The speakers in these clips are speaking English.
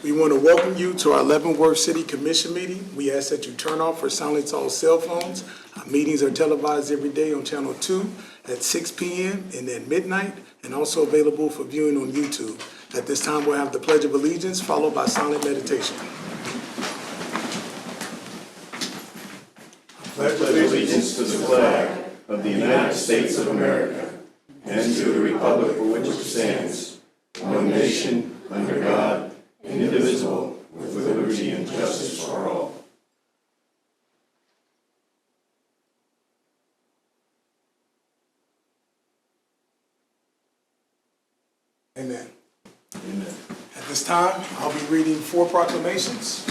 We want to welcome you to our Leavenworth City Commission meeting. We ask that you turn off or silence all cell phones. Our meetings are televised every day on Channel 2 at 6 p.m. and at midnight, and also available for viewing on YouTube. At this time, we'll have the Pledge of Allegiance followed by silent meditation. I pledge allegiance to the flag of the United States of America and to the republic for which it stands, one nation, under God, indivisible, with liberty and justice for all. Amen. Amen. At this time, I'll be reading 4 proclamations.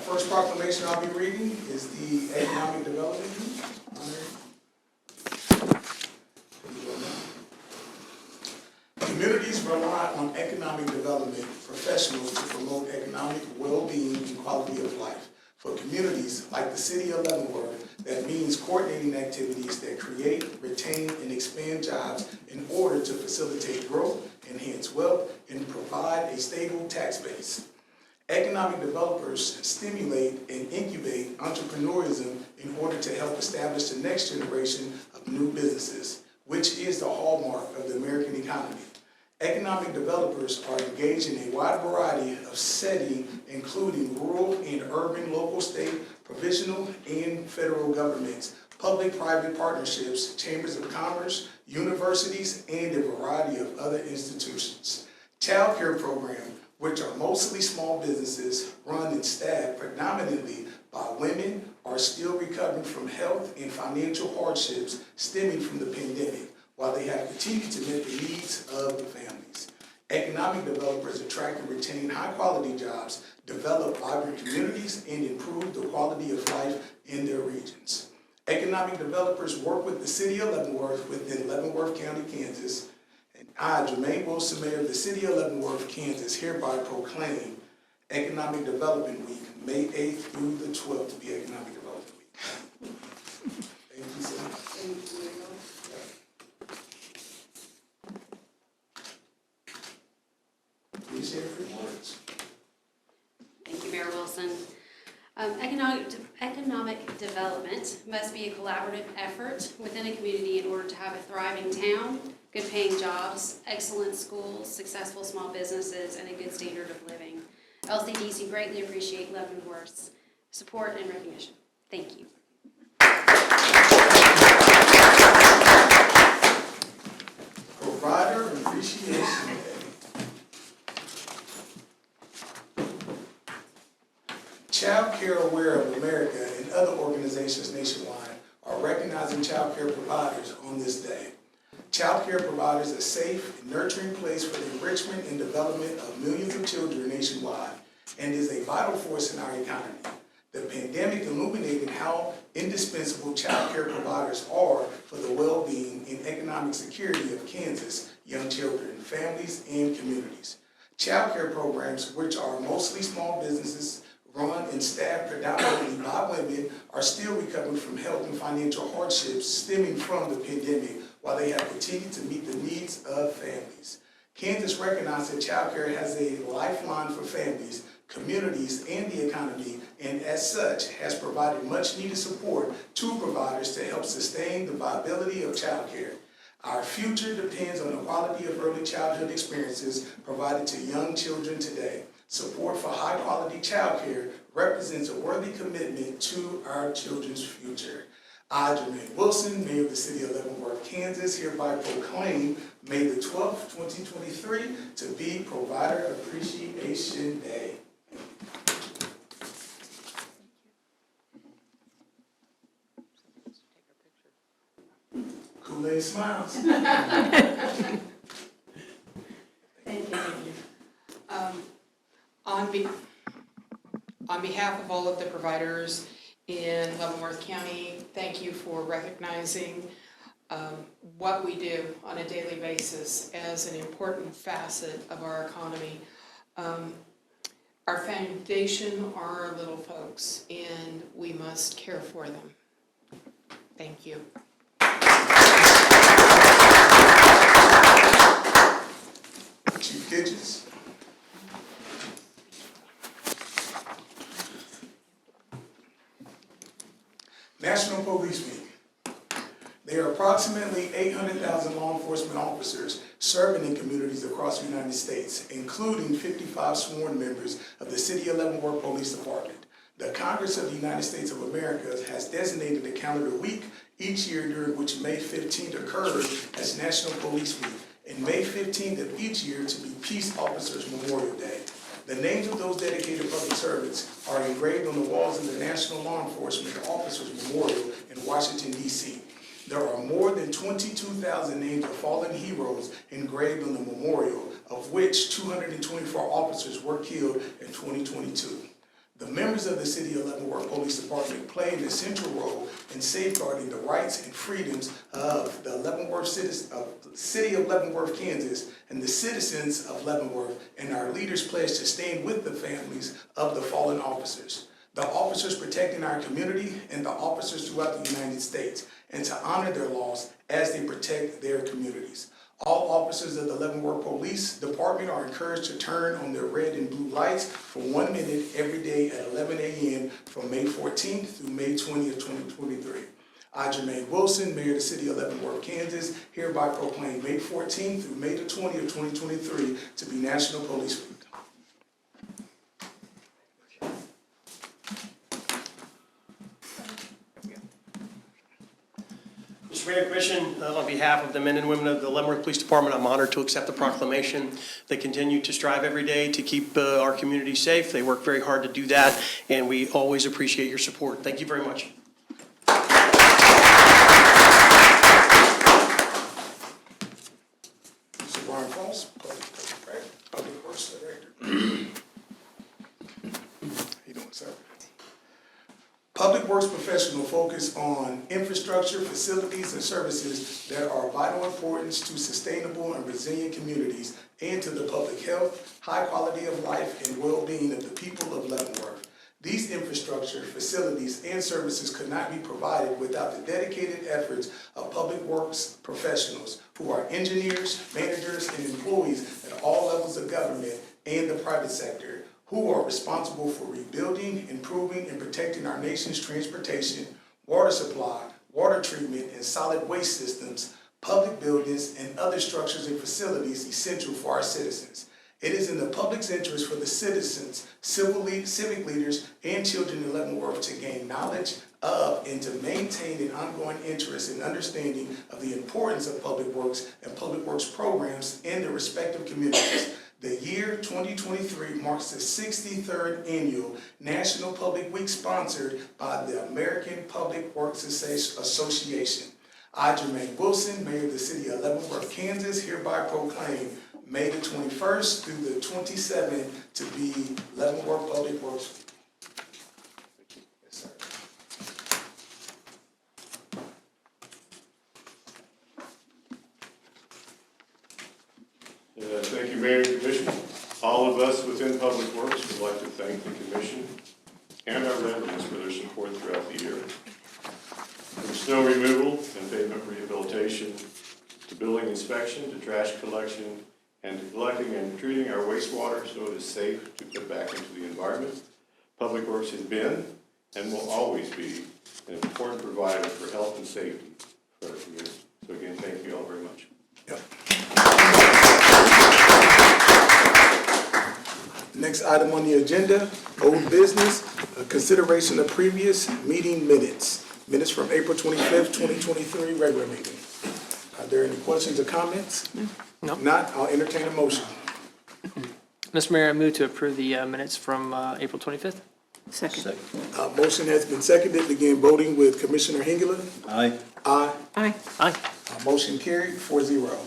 First proclamation I'll be reading is the Economic Development Week. Communities rely on economic development professionals to promote economic well-being and quality of life. For communities like the city of Leavenworth, that means coordinating activities that create, retain, and expand jobs in order to facilitate growth, enhance wealth, and provide a stable tax base. Economic developers stimulate and incubate entrepreneurism in order to help establish the next generation of new businesses, which is the hallmark of the American economy. Economic developers are engaged in a wide variety of settings, including rural and urban, local, state, provincial, and federal governments, public-private partnerships, chambers of commerce, universities, and a variety of other institutions. Child care programs, which are mostly small businesses run and staffed predominantly by women, are still recovering from health and financial hardships stemming from the pandemic, while they have continued to meet the needs of the families. Economic developers attract and retain high-quality jobs, develop vibrant communities, and improve the quality of life in their regions. Economic developers work with the city of Leavenworth within Leavenworth County, Kansas. And I, Jermaine Wilson, Mayor of the city of Leavenworth, Kansas, hereby proclaim Economic Development Week, May 8th through the 12th, to be Economic Development Week. Thank you, sir. Thank you. Please share 3 words. Thank you, Mayor Wilson. Economic development must be a collaborative effort within a community in order to have a thriving town, good paying jobs, excellent schools, successful small businesses, and a good standard of living. LCDC greatly appreciate Leavenworth's support and recognition. Thank you. Provider Appreciation Day. Child Care Aware of America and other organizations nationwide are recognizing child care providers on this day. Child care providers a safe and nurturing place for the enrichment and development of millions of children nationwide and is a vital force in our economy. The pandemic illuminated how indispensable child care providers are for the well-being and economic security of Kansas young children, families, and communities. Child care programs, which are mostly small businesses, run and staffed predominantly by women, are still recovering from health and financial hardships stemming from the pandemic, while they have continued to meet the needs of families. Kansas recognizes that child care has a lifeline for families, communities, and the economy, and as such has provided much needed support to providers to help sustain the viability of child care. Our future depends on the quality of early childhood experiences provided to young children today. Support for high-quality child care represents a worthy commitment to our children's future. I, Jermaine Wilson, Mayor of the City of Leavenworth, Kansas, hereby proclaim May the 12th, 2023 to be Provider Appreciation Day. Kool-Aid smiles. Thank you. On behalf of all of the providers in Leavenworth County, thank you for recognizing what we do on a daily basis as an important facet of our economy. Our foundation are our little folks, and we must care for them. Thank you. Chief Gidges. National Police Week. There are approximately 800,000 law enforcement officers serving in communities across the United States, including 55 sworn members of the City of Leavenworth Police Department. The Congress of the United States of America has designated a calendar week each year during which May 15th occurs as National Police Week, and May 15th of each year to be Peace Officers Memorial Day. The names of those dedicated public servants are engraved on the walls of the National Law Enforcement Officers Memorial in Washington, D.C. There are more than 22,000 names of fallen heroes engraved on the memorial, of which 224 officers were killed in 2022. The members of the City of Leavenworth Police Department play an essential role in safeguarding the rights and freedoms of the City of Leavenworth, Kansas, and the citizens of Leavenworth, and our leaders pledge to stand with the families of the fallen officers, the officers protecting our community, and the officers throughout the United States, and to honor their loss as they protect their communities. All officers of the Leavenworth Police Department are encouraged to turn on their red and blue lights for 1 minute every day at 11 a.m. from May 14th through May 20th, 2023. I, Jermaine Wilson, Mayor of the City of Leavenworth, Kansas, hereby proclaim May 14th through May the 20th, 2023 to be National Police Week. Mr. Mayor, Commission, on behalf of the men and women of the Leavenworth Police Department, I'm honored to accept the proclamation. They continue to strive every day to keep our community safe. They work very hard to do that, and we always appreciate your support. Thank you very much. Mr. Brian Foss, Public Works Director. How you doing, sir? Public Works professional focus on infrastructure, facilities, and services that are of vital importance to sustainable and resilient communities and to the public health, high quality of life, and well-being of the people of Leavenworth. These infrastructure, facilities, and services could not be provided without the dedicated efforts of Public Works professionals who are engineers, managers, and employees at all levels of government and the private sector, who are responsible for rebuilding, improving, and protecting our nation's transportation, water supply, water treatment, and solid waste systems, public buildings, and other structures and facilities essential for our citizens. It is in the public's interest for the citizens, civic leaders, and children in Leavenworth to gain knowledge of and to maintain an ongoing interest and understanding of the importance of public works and public works programs in their respective communities. The year 2023 marks the 63rd annual National Public Week sponsored by the American Public Works Association. I, Jermaine Wilson, Mayor of the City of Leavenworth, Kansas, hereby proclaim May the 21st through the 27th to be Leavenworth Public Works. Yes, sir. Thank you, Mayor and Commission. All of us within Public Works would like to thank the Commission and our residents for their support throughout the year. From snow removal and pavement rehabilitation, to building inspection, to trash collection, and to collecting and treating our wastewater so it is safe to put back into the environment, Public Works has been and will always be an important provider for health and safety for our community. So again, thank you all very much. Yep. Next item on the agenda, old business, consideration of previous meeting minutes. Minutes from April 25th, 2023, regular meeting. Are there any questions or comments? No. If not, I'll entertain a motion. Mr. Mayor, I move to approve the minutes from April 25th. Second. Motion has been seconded. Begin voting with Commissioner Hengler. Aye. Aye. Aye. Aye. Motion carried 4-0.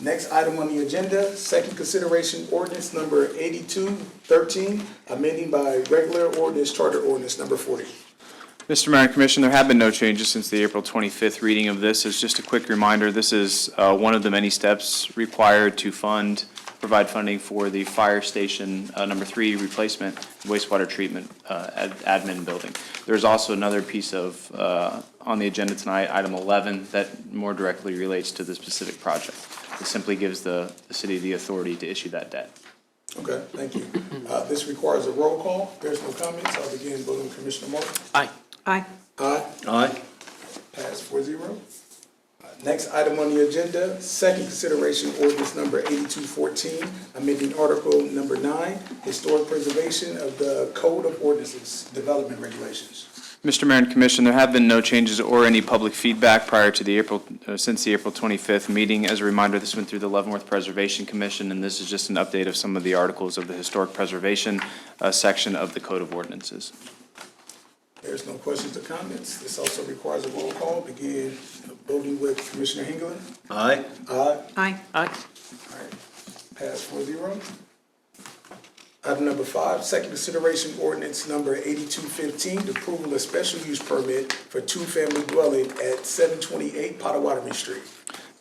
Next item on the agenda, second consideration ordinance number 8213, amending by regular ordinance charter ordinance number 40. Mr. Mayor and Commission, there have been no changes since the April 25th reading of this. As just a quick reminder, this is one of the many steps required to fund provide funding for the fire station number 3 replacement wastewater treatment admin building. There's also another piece of, on the agenda tonight, item 11, that more directly relates to the specific project. It simply gives the city the authority to issue that debt. Okay, thank you. This requires a roll call. If there's no comments, I'll begin voting with Commissioner Martin. Aye. Aye. Aye. Aye. Pass 4-0. Next item on the agenda, second consideration ordinance number 8214, amending article number 9, historic preservation of the Code of Ordinances, development regulations. Mr. Mayor and Commission, there have been no changes or any public feedback prior to the since the April 25th meeting. As a reminder, this went through the Leavenworth Preservation Commission, and this is just an update of some of the articles of the historic preservation section of the Code of Ordinances. There's no questions or comments. This also requires a roll call. Begin voting with Commissioner Hengler. Aye. Aye. Aye. Aye. All right, pass 4-0. Item number 5, second consideration ordinance number 8215, the approval of special use permit for two-family dwelling at 728 Potawatomi Street.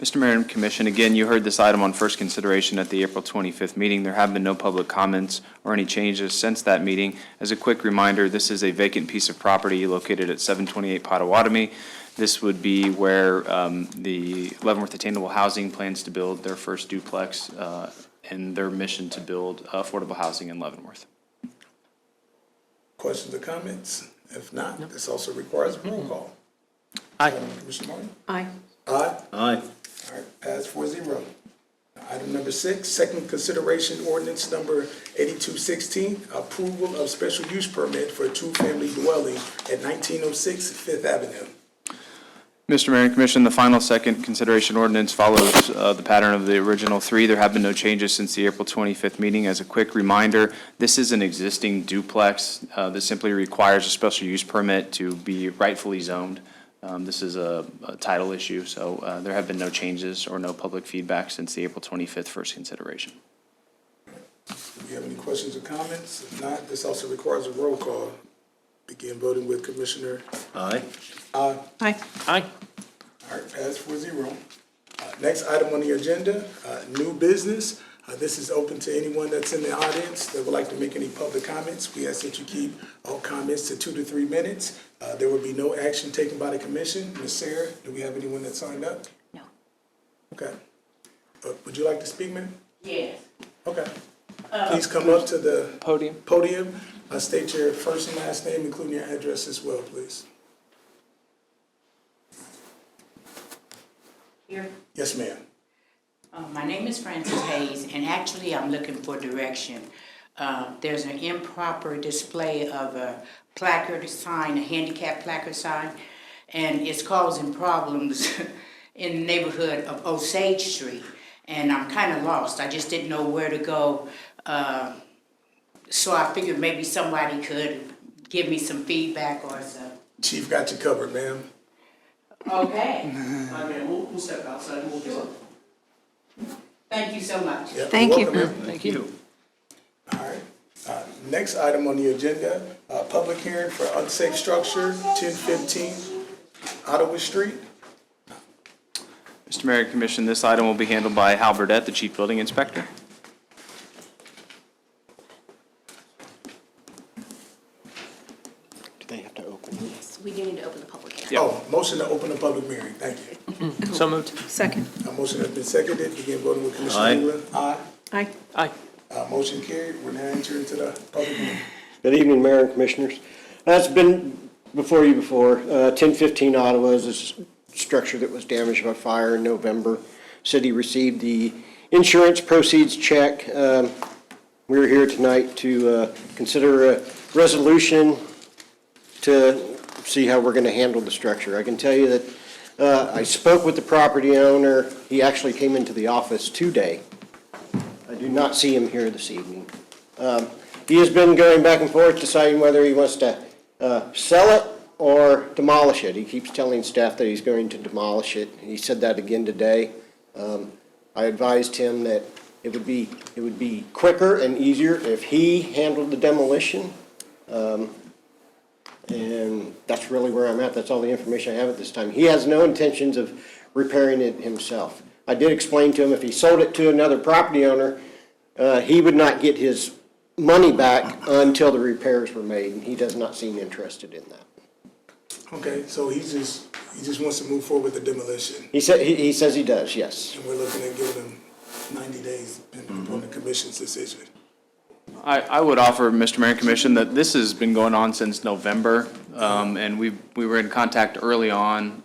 Mr. Mayor and Commission, again, you heard this item on first consideration at the April 25th meeting. There have been no public comments or any changes since that meeting. As a quick reminder, this is a vacant piece of property located at 728 Potawatomi. This would be where the Leavenworth Attainable Housing plans to build their first duplex and their mission to build affordable housing in Leavenworth. Questions or comments? If not, this also requires a roll call. Aye. Commissioner Martin? Aye. Aye. Aye. All right, pass 4-0. Item number 6, second consideration ordinance number 8216, approval of special use permit for a two-family dwelling at 1906 Fifth Avenue. Mr. Mayor and Commission, the final second consideration ordinance follows the pattern of the original 3. There have been no changes since the April 25th meeting. As a quick reminder, this is an existing duplex that simply requires a special use permit to be rightfully zoned. This is a title issue, so there have been no changes or no public feedback since the April 25th first consideration. Do you have any questions or comments? If not, this also requires a roll call. Begin voting with Commissioner. Aye. Aye. Aye. Aye. All right, pass 4-0. Next item on the agenda, new business. This is open to anyone that's in the audience that would like to make any public comments. We ask that you keep all comments to 2 to 3 minutes. There will be no action taken by the commission. Ms. Sarah, do we have anyone that signed up? No. Okay. Would you like to speak, ma'am? Yes. Okay. Please come up to the Podium. podium. State your first and last name, including your address as well, please. Here. Yes, ma'am. My name is Frances Hayes, and actually I'm looking for direction. There's an improper display of a placard sign, a handicap placard sign, and it's causing problems in the neighborhood of Osage Street. And I'm kind of lost. I just didn't know where to go. So I figured maybe somebody could give me some feedback or some. Chief got you covered, ma'am. Okay. We'll step outside and we'll get it. Thank you so much. Yep, Thank you're you. welcome, ma'am. Thank you. All right. Next item on the agenda, public hearing for unsafe structure, 1015 Ottawa Street. Mr. Mayor and Commission, this item will be handled by Hal Burdette, the Chief Building Inspector. Do they have to open? Yes, we do need to open the public hearing. Yeah. Oh, motion to open the public hearing. Thank you. So moved. Second. A motion has been seconded. Begin voting with Commissioner Aye. England. Aye. Aye. Aye. Motion carried. We're now entering into the public hearing. Good evening, Mayor and Commissioners. That's been before you before. 1015 Ottawa is a structure that was damaged by fire in November. City received the insurance proceeds check. We're here tonight to consider a resolution to see how we're going to handle the structure. I can tell you that I spoke with the property owner. He actually came into the office today. I do not see him here this evening. He has been going back and forth deciding whether he wants to sell it or demolish it. He keeps telling staff that he's going to demolish it. He said that again today. I advised him that it would be quicker and easier if he handled the demolition. And that's really where I'm at. That's all the information I have at this time. He has no intentions of repairing it himself. I did explain to him if he sold it to another property owner, He would not get his money back until the repairs were made, and he does not seem interested in that. Okay, so he just wants to move forward with the demolition, He says he does, yes. and we're looking at giving him 90 days depending upon the commission's decision. I would offer, Mr. Mayor and Commission, that this has been going on since November, and we were in contact early on.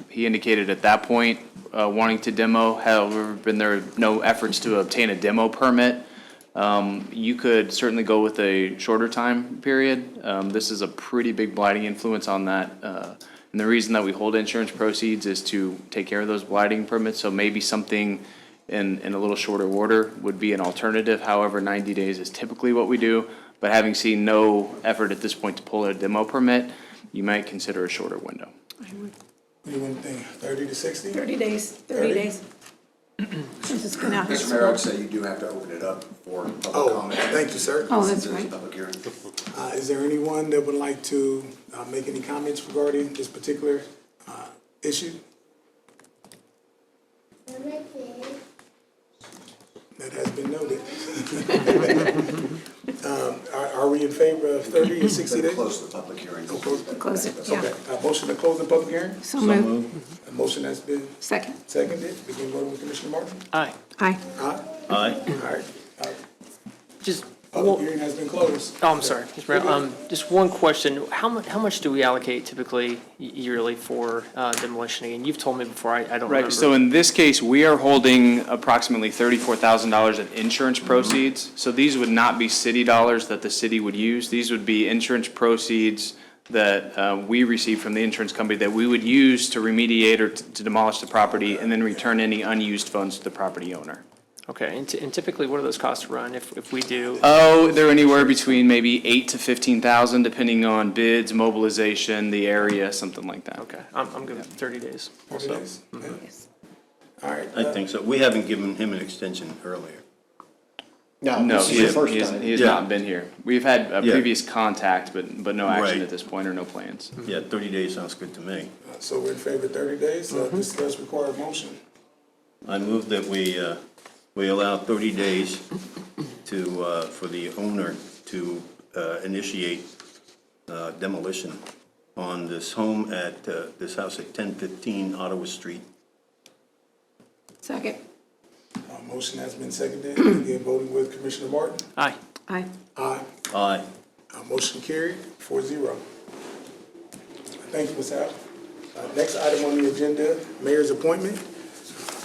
He indicated at that point wanting to demo, however, there are no efforts to obtain a demo permit. You could certainly go with a shorter time period. This is a pretty big blighting influence on that. And the reason that we hold insurance proceeds is to take care of those blighting permits, so maybe something in a little shorter order would be an alternative. However, 90 days is typically what we do, but having seen no effort at this point to pull a demo permit, you might consider a shorter window. What do you want to think, 30 to 60? 30 days, 30? 30 days. Since it's been out here Mr. so Mayor, I long. would say you do have to open it up for public Oh, comment. thank you, sir. Oh, that's This is a right. public hearing. Is there anyone that would like to make any comments regarding this particular issue? That has been noted. Are we in favor of 30 and 60 days? Close the public hearing. Close it, yeah. Okay, motion to close the public hearing? So moved. A motion has been Second. seconded. Begin voting with Commissioner Martin. Aye. Aye. Aye. Aye. All right. Just, Public hearing has been closed. oh, I'm sorry, Mr. Mayor, just one question. How much do we allocate typically yearly for demolition again? You've told me before, I don't remember. Right, so in this case, we are holding approximately $34,000 in insurance proceeds. So these would not be city dollars that the city would use. These would be insurance proceeds that we receive from the insurance company that we would use to remediate or to demolish the property and then return any unused funds to the property owner. Okay, and typically, what do those costs run if we do? Oh, they're anywhere between maybe 8 to 15,000, depending on bids, mobilization, the area, something like that. Okay, I'm good with 30 days. 30 So, days? Okay. All right. I think so. We haven't given him an extension earlier. No, No, this he is the has, first he has, time. he has Yeah. not been here. We've had Yeah. previous contact, but no action Right. at this point or no plans. Yeah, 30 days sounds good to me. So we're in favor of 30 days. Discuss required motion. I move that we allow 30 days for the owner to initiate demolition on this home at, this house at 1015 Ottawa Street. Second. Motion has been seconded. Begin voting with Commissioner Martin. aye. Aye. Aye. Aye. Motion carried, 4-0. Thank you, Ms. Howe. Next item on the agenda, mayor's appointment.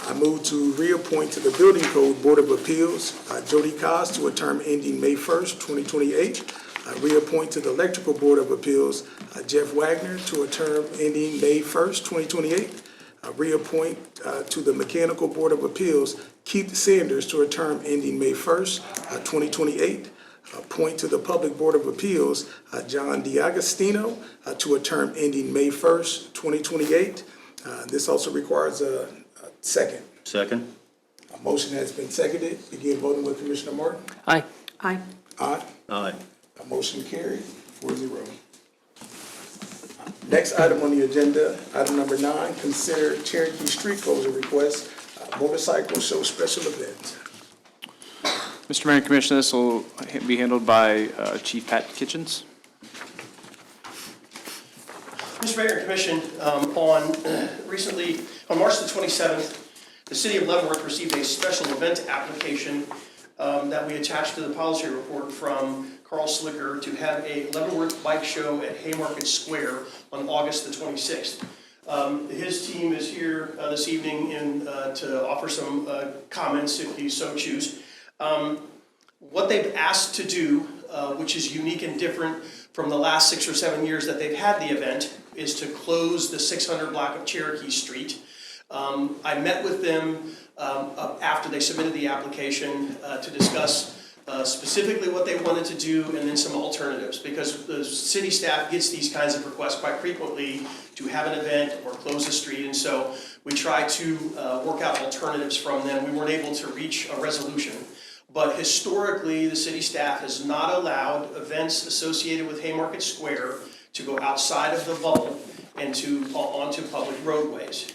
I move to reappoint to the Building Code Board of Appeals, Jody Cos to a term ending May 1st, 2028. Reappoint to the Electrical Board of Appeals, Jeff Wagner to a term ending May 1st, 2028. Reappoint to the Mechanical Board of Appeals, Keith Sanders to a term ending May 1st, 2028. Appoint to the Public Board of Appeals, John DiAgostino to a term ending May 1st, 2028. This also requires a second. Second? A motion has been seconded. Begin voting with Commissioner Martin. Aye. Aye. Aye. Aye. A motion carried, 4-0. Next item on the agenda, item number 9, consider Cherokee Street closure request, motorcycle show special event. Mr. Mayor and Commissioner, this will be handled by Chief Pat Kitchens. Mr. Mayor and Commission, recently, on March the 27th, the City of Leavenworth received a special event application that we attached to the policy report from Carl Slicker to have a Leavenworth bike show at Haymarket Square on August the 26th. His team is here this evening to offer some comments if you so choose. What they've asked to do, which is unique and different from the last 6 or 7 years that they've had the event, is to close the 600 block of Cherokee Street. I met with them after they submitted the application to discuss specifically what they wanted to do and then some alternatives, because the city staff gets these kinds of requests quite frequently to have an event or close the street, and so we try to work out alternatives from them. We weren't able to reach a resolution. But historically, the city staff has not allowed events associated with Haymarket Square to go outside of the bubble and onto public roadways.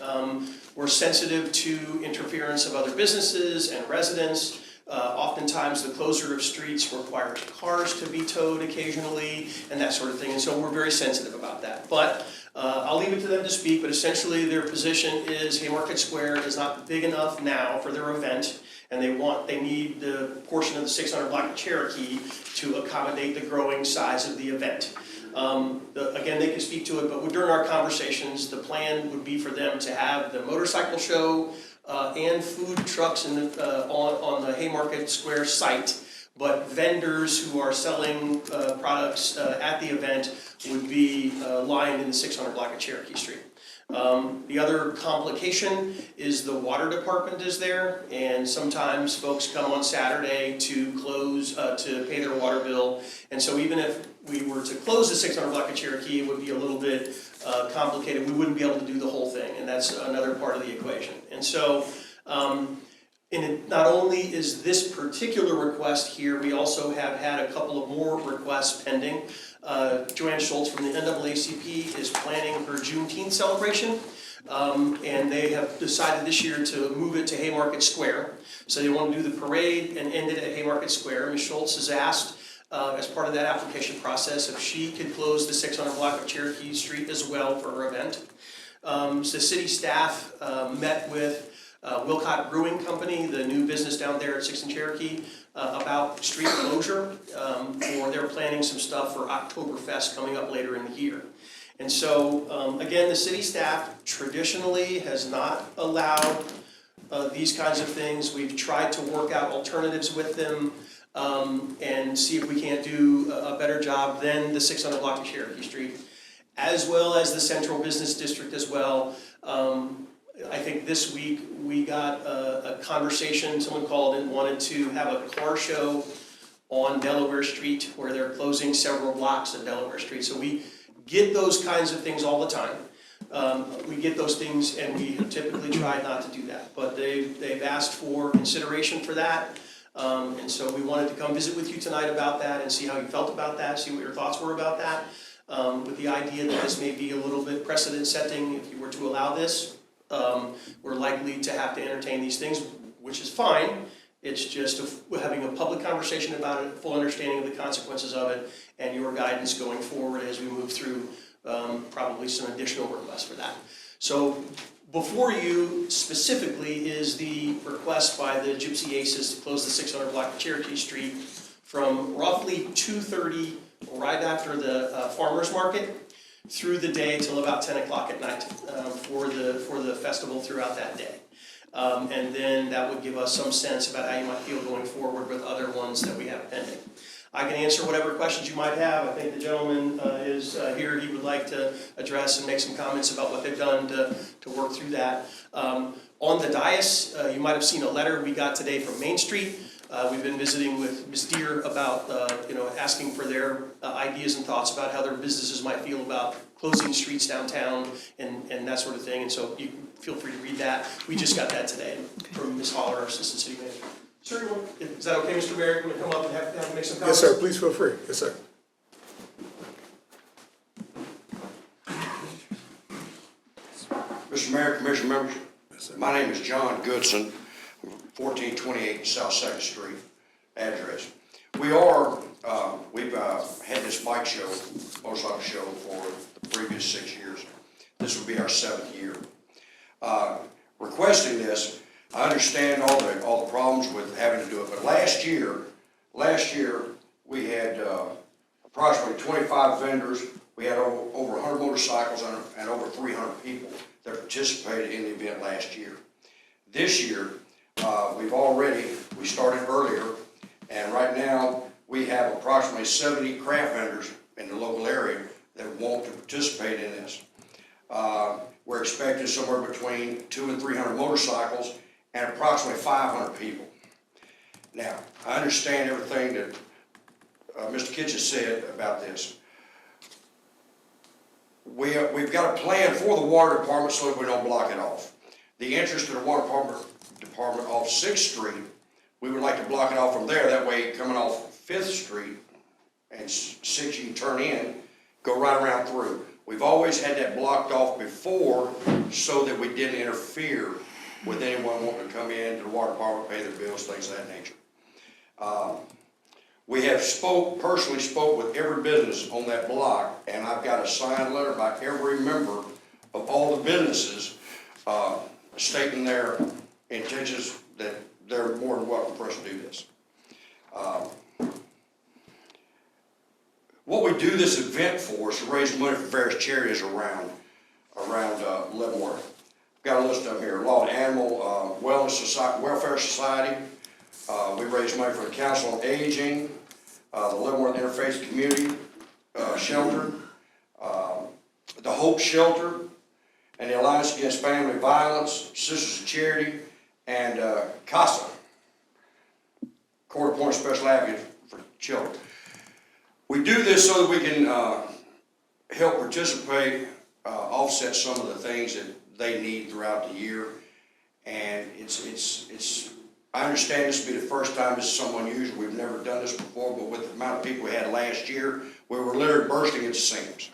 We're sensitive to interference of other businesses and residents. Oftentimes, the closure of streets requires cars to be towed occasionally and that sort of thing, and so we're very sensitive about that. But I'll leave it to them to speak, but essentially their position is Haymarket Square is not big enough now for their event, and they need the portion of the 600 block of Cherokee to accommodate the growing size of the event. Again, they can speak to it, but during our conversations, the plan would be for them to have the motorcycle show and food trucks on the Haymarket Square site, but vendors who are selling products at the event would be lined in the 600 block of Cherokee Street. The other complication is the water department is there, and sometimes folks come on Saturday to pay their water bill, and so even if we were to close the 600 block of Cherokee, it would be a little bit complicated. We wouldn't be able to do the whole thing, and that's another part of the equation. And so, not only is this particular request here, we also have had a couple of more requests pending. Joanne Schultz from the NAACP is planning her Juneteenth celebration, and they have decided this year to move it to Haymarket Square. So they want to do the parade and end it at Haymarket Square. Ms. Schultz has asked, as part of that application process, if she could close the 600 block of Cherokee Street as well for her event. So the city staff met with Wilcott Brewing Company, the new business down there at 6th and Cherokee, about street closure, or they're planning some stuff for Oktoberfest coming up later in the year. And so, again, the city staff traditionally has not allowed these kinds of things. We've tried to work out alternatives with them and see if we can't do a better job than the 600 block of Cherokee Street, as well as the Central Business District as well. I think this week we got a conversation, someone called and wanted to have a car show on Delaware Street where they're closing several blocks of Delaware Street. So we get those kinds of things all the time. We get those things and we have typically tried not to do that. But they've asked for consideration for that. And so we wanted to come visit with you tonight about that and see how you felt about that, see what your thoughts were about that. With the idea that this may be a little bit precedent setting if you were to allow this. We're likely to have to entertain these things, which is fine. It's just having a public conversation about it, full understanding of the consequences of it, and your guidance going forward as we move through probably some additional requests for that. So before you specifically is the request by the Gypsy Aces to close the 600 block of Cherokee Street from roughly 2:30 right after the farmer's market through the day till about 10 o'clock at night for the festival throughout that day. And then that would give us some sense about how you might feel going forward with other ones that we have pending. I can answer whatever questions you might have. I think the gentleman is here. He would like to address and make some comments about what they've done to work through that. On the dais, you might have seen a letter we got today from Main Street. We've been visiting with Ms. Deere about, asking for their ideas and thoughts about how their businesses might feel about closing streets downtown and that sort of thing. And so you can feel free to read that. We just got that today from Ms. Holler, our Assistant City Manager. Sir, is that okay, Mr. Mayor? Can we come up and have make some comments? Yes, sir. Please feel free. Yes, sir. Mr. Mayor, Commission members, my name is John Goodson, 1428 South 2nd Street address. We've had this bike show, motorcycle show for the previous 6 years. This will be our 7th year. Requesting this, I understand all the problems with having to do it, but last year we had approximately 25 vendors. We had over 100 motorcycles and over 300 people that participated in the event last year. This year, we started earlier, and right now we have approximately 70 craft vendors in the local area that want to participate in this. We're expecting somewhere between 200 and 300 motorcycles and approximately 500 people. Now, I understand everything that Mr. Kitchen said about this. We've got a plan for the water department so that we don't block it off. The entrance to the water department off 6th Street, we would like to block it off from there. That way, coming off 5th Street and 6th, you can turn in, go right around through. We've always had that blocked off before so that we didn't interfere with anyone wanting to come in to the water department, pay their bills, things of that nature. We have personally spoke with every business on that block, and I've got a signed letter by every member of all the businesses, stating their intentions that they're more than welcome for us to do this. What we do this event for is to raise money for various charities around Leavenworth. Got a list up here: Law and Animal Welfare Society. We raise money for the Council on Aging, the Leavenworth Interfaith Community Shelter, the Hope Shelter, and the Alliance Against Family Violence, Sisters of Charity, and CASA, Court Appointed Special Advocate for Children. We do this so that we can help participate, offset some of the things that they need throughout the year. And I understand this will be the first time this is somewhat unusual. We've never done this before, but with the amount of people we had last year, we were literally bursting at the seams.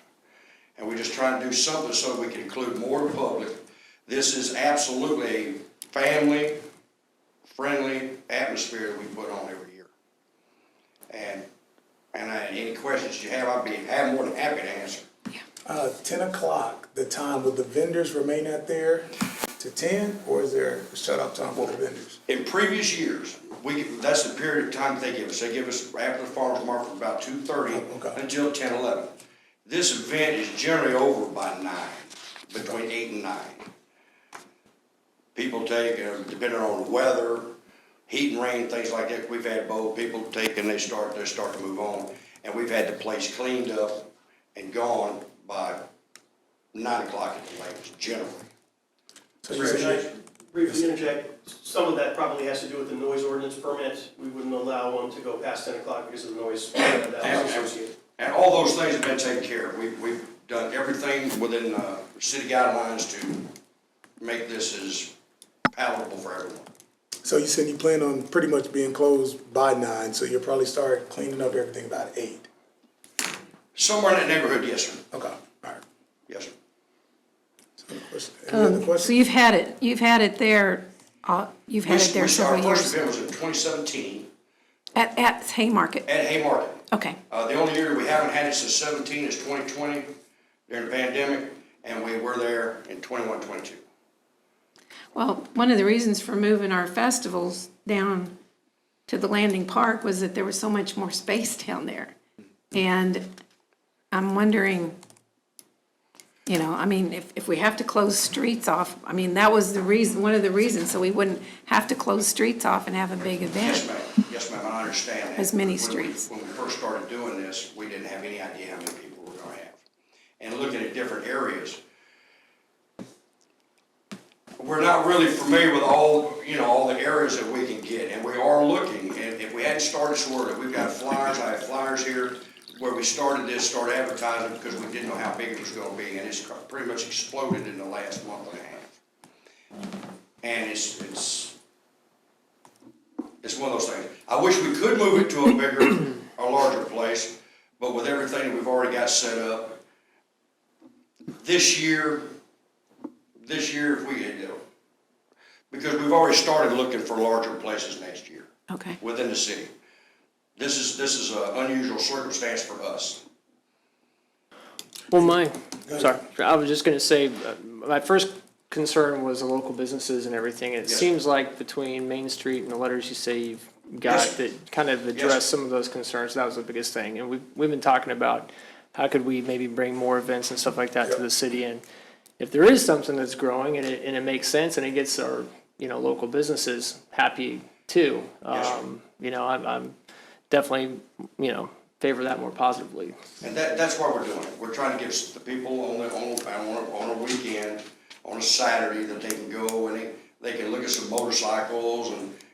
And we're just trying to do something so that we can include more of the public. This is absolutely a family-friendly atmosphere that we put on every year. And any questions you have, I'm more than happy to answer. 10 o'clock, the time, will the vendors remain out there to 10, or is there a shut-off time for the vendors? In previous years, that's the period of time that they give us. They give us after the farmer's market from about 2:30 until 10, 11. This event is generally over by 9, between 8 and 9. People take, depending on the weather, heat and rain, things like that. We've had both people take and they start to move on. And we've had the place cleaned up and gone by 9 o'clock at the latest, generally. So you said, Briefly interject, some of that probably has to do with the noise ordinance permit. We wouldn't allow one to go past 10 o'clock because of the noise that was associated. And all those things have been taken care of. We've done everything within city guidelines to make this as palatable for everyone. so you said you plan on pretty much being closed by 9, so you'll probably start cleaning up everything about 8? Somewhere in that neighborhood, yes, sir. Okay, all right. Yes, sir. Any other So questions? you've had it there, several Our first years. event was in 2017 At Haymarket, at Haymarket. okay. The only year that we haven't had it since 17 is 2020 during the pandemic, and we were there in 21, 22. Well, one of the reasons for moving our festivals down to the landing park was that there was so much more space down there. And I'm wondering, if we have to close streets off, that was the reason, one of the reasons, so we wouldn't have to close streets off and have a big event. Yes, ma'am, I understand that. As many When streets. When we first started doing this, we didn't have any idea how many people we were gonna have. And looking at different areas, we're not really familiar with all the areas that we can get, and we are looking, and if we hadn't started sorting, we've got flyers, I have flyers here, where we started advertising because we didn't know how big it was gonna be, and it's pretty much exploded in the last month and a half. And it's one of those things. I wish we could move it to a bigger, a larger place, but with everything that we've already got set up, this year, if we could do, because we've already started looking for larger places next year. Okay. Within the city. This is an unusual circumstance for us. Well, I was just gonna say, my first concern was the local businesses and everything. It Yes. seems like between Main Street and the letters you say you've got Yes. that kind of address Yes. some of those concerns, that was the biggest thing. And we've been talking about how could we maybe bring more events and stuff like that to the city. And if there is something that's growing and it makes sense and it gets our, local businesses happy too, Yes, sir. I'm definitely, favor that more positively. And that's why we're doing it. We're trying to give the people on a weekend, on a Saturday, that they can go and they can look at some motorcycles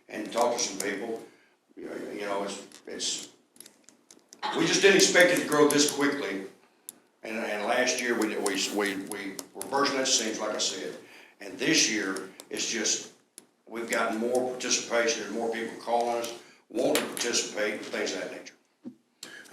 and talk to some people. We just didn't expect it to grow this quickly. And last year we were bursting at seams, like I said. And this year it's just, we've gotten more participation and more people calling us, wanting to participate, things of that nature.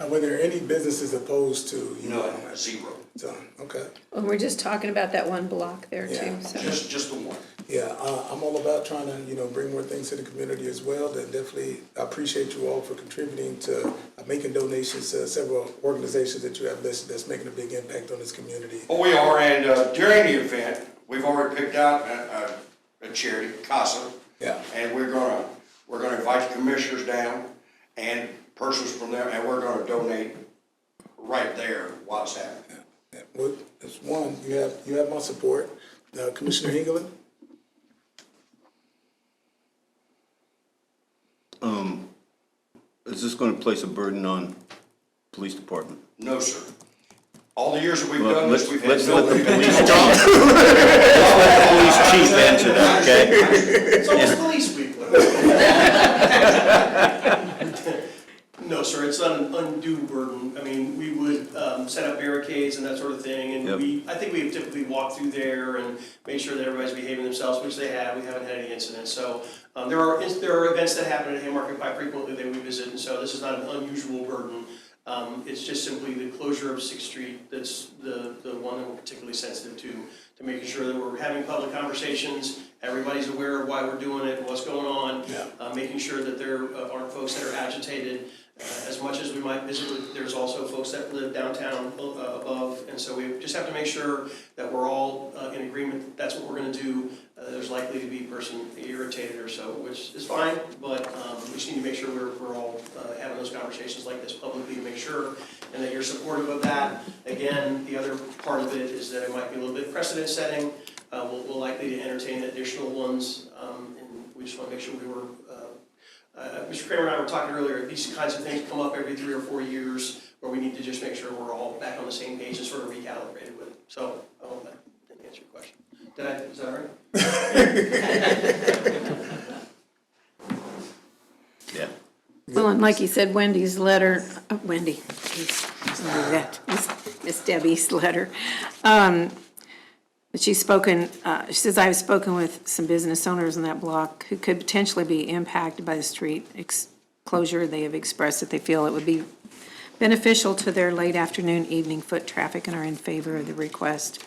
Were there any businesses opposed to? None, zero. So, okay. Well, we're just talking about that one block there Yeah. too, so. Just the one. Yeah, I'm all about trying to, bring more things to the community as well. And definitely appreciate you all for contributing to making donations to several organizations that you have listed that's making a big impact on this community. Oh, we are, and during the event, we've already picked out a charity, CASA. Yeah. And we're gonna invite the commissioners down and persons from there, and we're gonna donate right there while it's happening. Yeah. Well, it's one, you have my support. Commissioner England? Is this going to place a burden on police department? No, sir. All the years that we've Well, done this, we've had let's let the no. police talk. Let's let the police chief answer that, okay? It's almost police week. No, sir, it's not an undue burden. I mean, we would set up barricades and that sort of thing, and Yep. I think we typically walk through there and make sure that everybody's behaving themselves, which they have. We haven't had any incidents. So there are events that happen at Haymarket quite frequently that we visit, and so this is not an unusual burden. It's just simply the closure of 6th Street that's the one that we're particularly sensitive to making sure that we're having public conversations, everybody's aware of why we're doing it, what's going on, making sure that there aren't folks that are agitated. As much as we might visit, there's also folks that live downtown above, and so we just have to make sure that we're all in agreement. That's what we're going to do. There's likely to be a person irritated or so, which is fine, but we just need to make sure we're all having those conversations like this publicly to make sure, and that you're supportive of that. Again, the other part of it is that it might be a little bit precedent setting. We're likely to entertain additional ones, and we just want to make sure we were. Mr. Kramer and I were talking earlier, these kinds of things come up every 3 or 4 years where we need to just make sure we're all back on the same page and sort of recalibrated with it. So I hope that didn't answer your question. Is that all right? Yeah. Well, and like you said, Wendy's letter, Wendy, geez, don't do that. Miss Debbie's letter. But she's spoken, she says, I've spoken with some business owners in that block who could potentially be impacted by the street closure. They have expressed that they feel it would be beneficial to their late afternoon, evening foot traffic and are in favor of the request.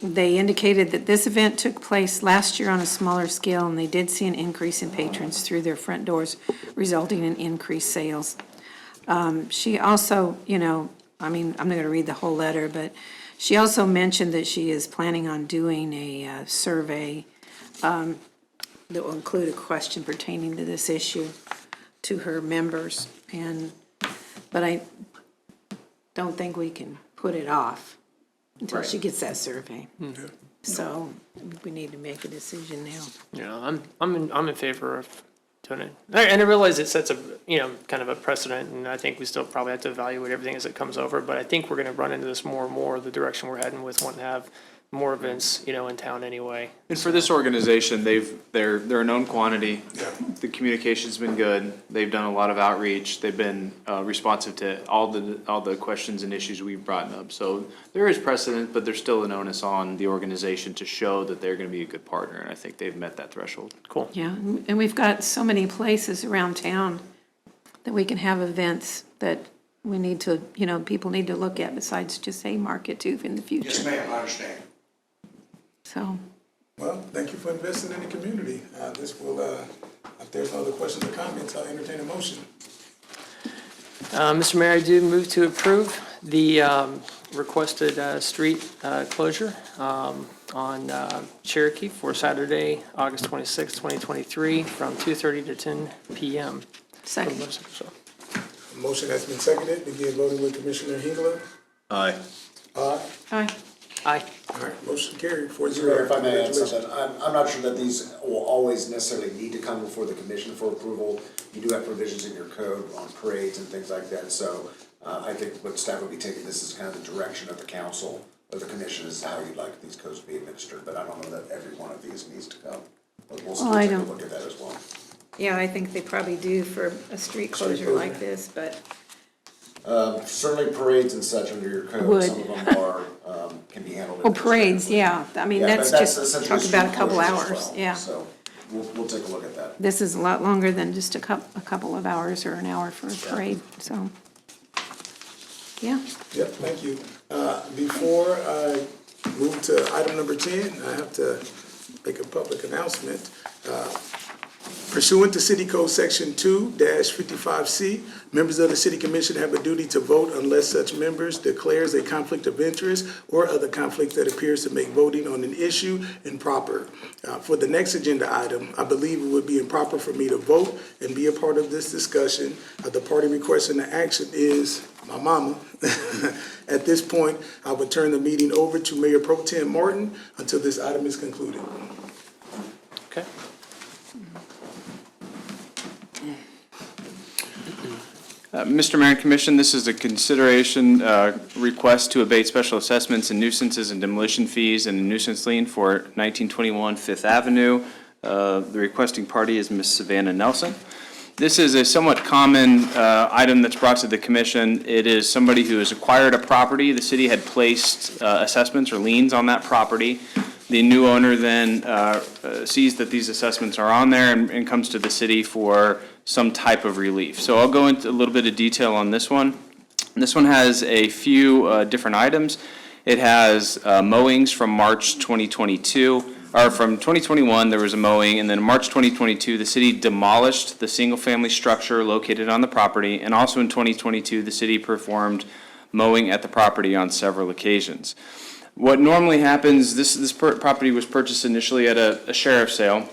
They indicated that this event took place last year on a smaller scale, and they did see an increase in patrons through their front doors, resulting in increased sales. She also, I'm not going to read the whole letter, but she also mentioned that she is planning on doing a survey that will include a question pertaining to this issue to her members. But I don't think we can put it off until she gets that survey. So we need to make a decision now. Yeah, I'm in favor of doing it. And I realize it sets a, kind of a precedent, and I think we still probably have to evaluate everything as it comes over, but I think we're gonna run into this more and more, the direction we're heading with wanting to have more events, in town anyway. And for this organization, they're a known quantity. The communication's been good. They've done a lot of outreach. They've been responsive to all the questions and issues we've brought up. So there is precedent, but there's still an onus on the organization to show that they're gonna be a good partner, and I think they've met that threshold. Cool. Yeah, and we've got so many places around town that we can have events that we need to, people need to look at besides just Haymarket too in the future. Yes, ma'am, I understand. So, Well, thank you for investing in the community. This will, if there's no other questions or comments, I'll entertain a motion. Mr. Mayor, I do move to approve the requested street closure on Cherokee for Saturday, August 26, 2023, from 2:30 to 10 p.m. second. A motion has been seconded. Begin voting with Commissioner Hengler. Aye. Aye. Aye. Aye. All right, motion carried 4-0. Mr. Mayor, if I may add Congratulations. something, I'm not sure that these will always necessarily need to come before the commission for approval. You do have provisions in your code on parades and things like that, so I think what staff would be taking, this is kind of the direction of the council, of the commission, is how you'd like these codes to be administered, but I don't know that every one of these needs to come. But we'll still I take a don't- look at that as well. Yeah, I think they probably do for a street closure like this, but Certainly parades and such under your code, Would. some of them are, can be handled. well, parades, yeah. I mean, Yeah, that's but just essentially talking about a street couple closures as hours, well. yeah. So we'll take a look at that. This is a lot longer than just a couple of hours or an hour for a parade, so. Yeah, Yep, thank you. Before I move to item number 10. I have to make a public announcement. Pursuant to City Code Section 2-55C, members of the City Commission have a duty to vote unless such members declares a conflict of interest or other conflict that appears to make voting on an issue improper. For the next agenda item, I believe it would be improper for me to vote and be a part of this discussion. The party requesting the action is my mama. At this point, I would turn the meeting over to Mayor Pro Tem Martin until this item is concluded. Okay. Mr. Mayor and Commission, this is a consideration request to abate special assessments and nuisances and demolition fees and a nuisance lien for 1921 Fifth Avenue. The requesting party is Ms. Savannah Nelson. This is a somewhat common item that's brought to the commission. It is somebody who has acquired a property. The city had placed assessments or liens on that property. The new owner then sees that these assessments are on there and comes to the city for some type of relief. So I'll go into a little bit of detail on this one. This one has a few different items. It has mowings from March 2022, or from 2021, there was a mowing, and then in March 2022, the city demolished the single-family structure located on the property, and also in 2022, the city performed mowing at the property on several occasions. What normally happens, this property was purchased initially at a sheriff's sale,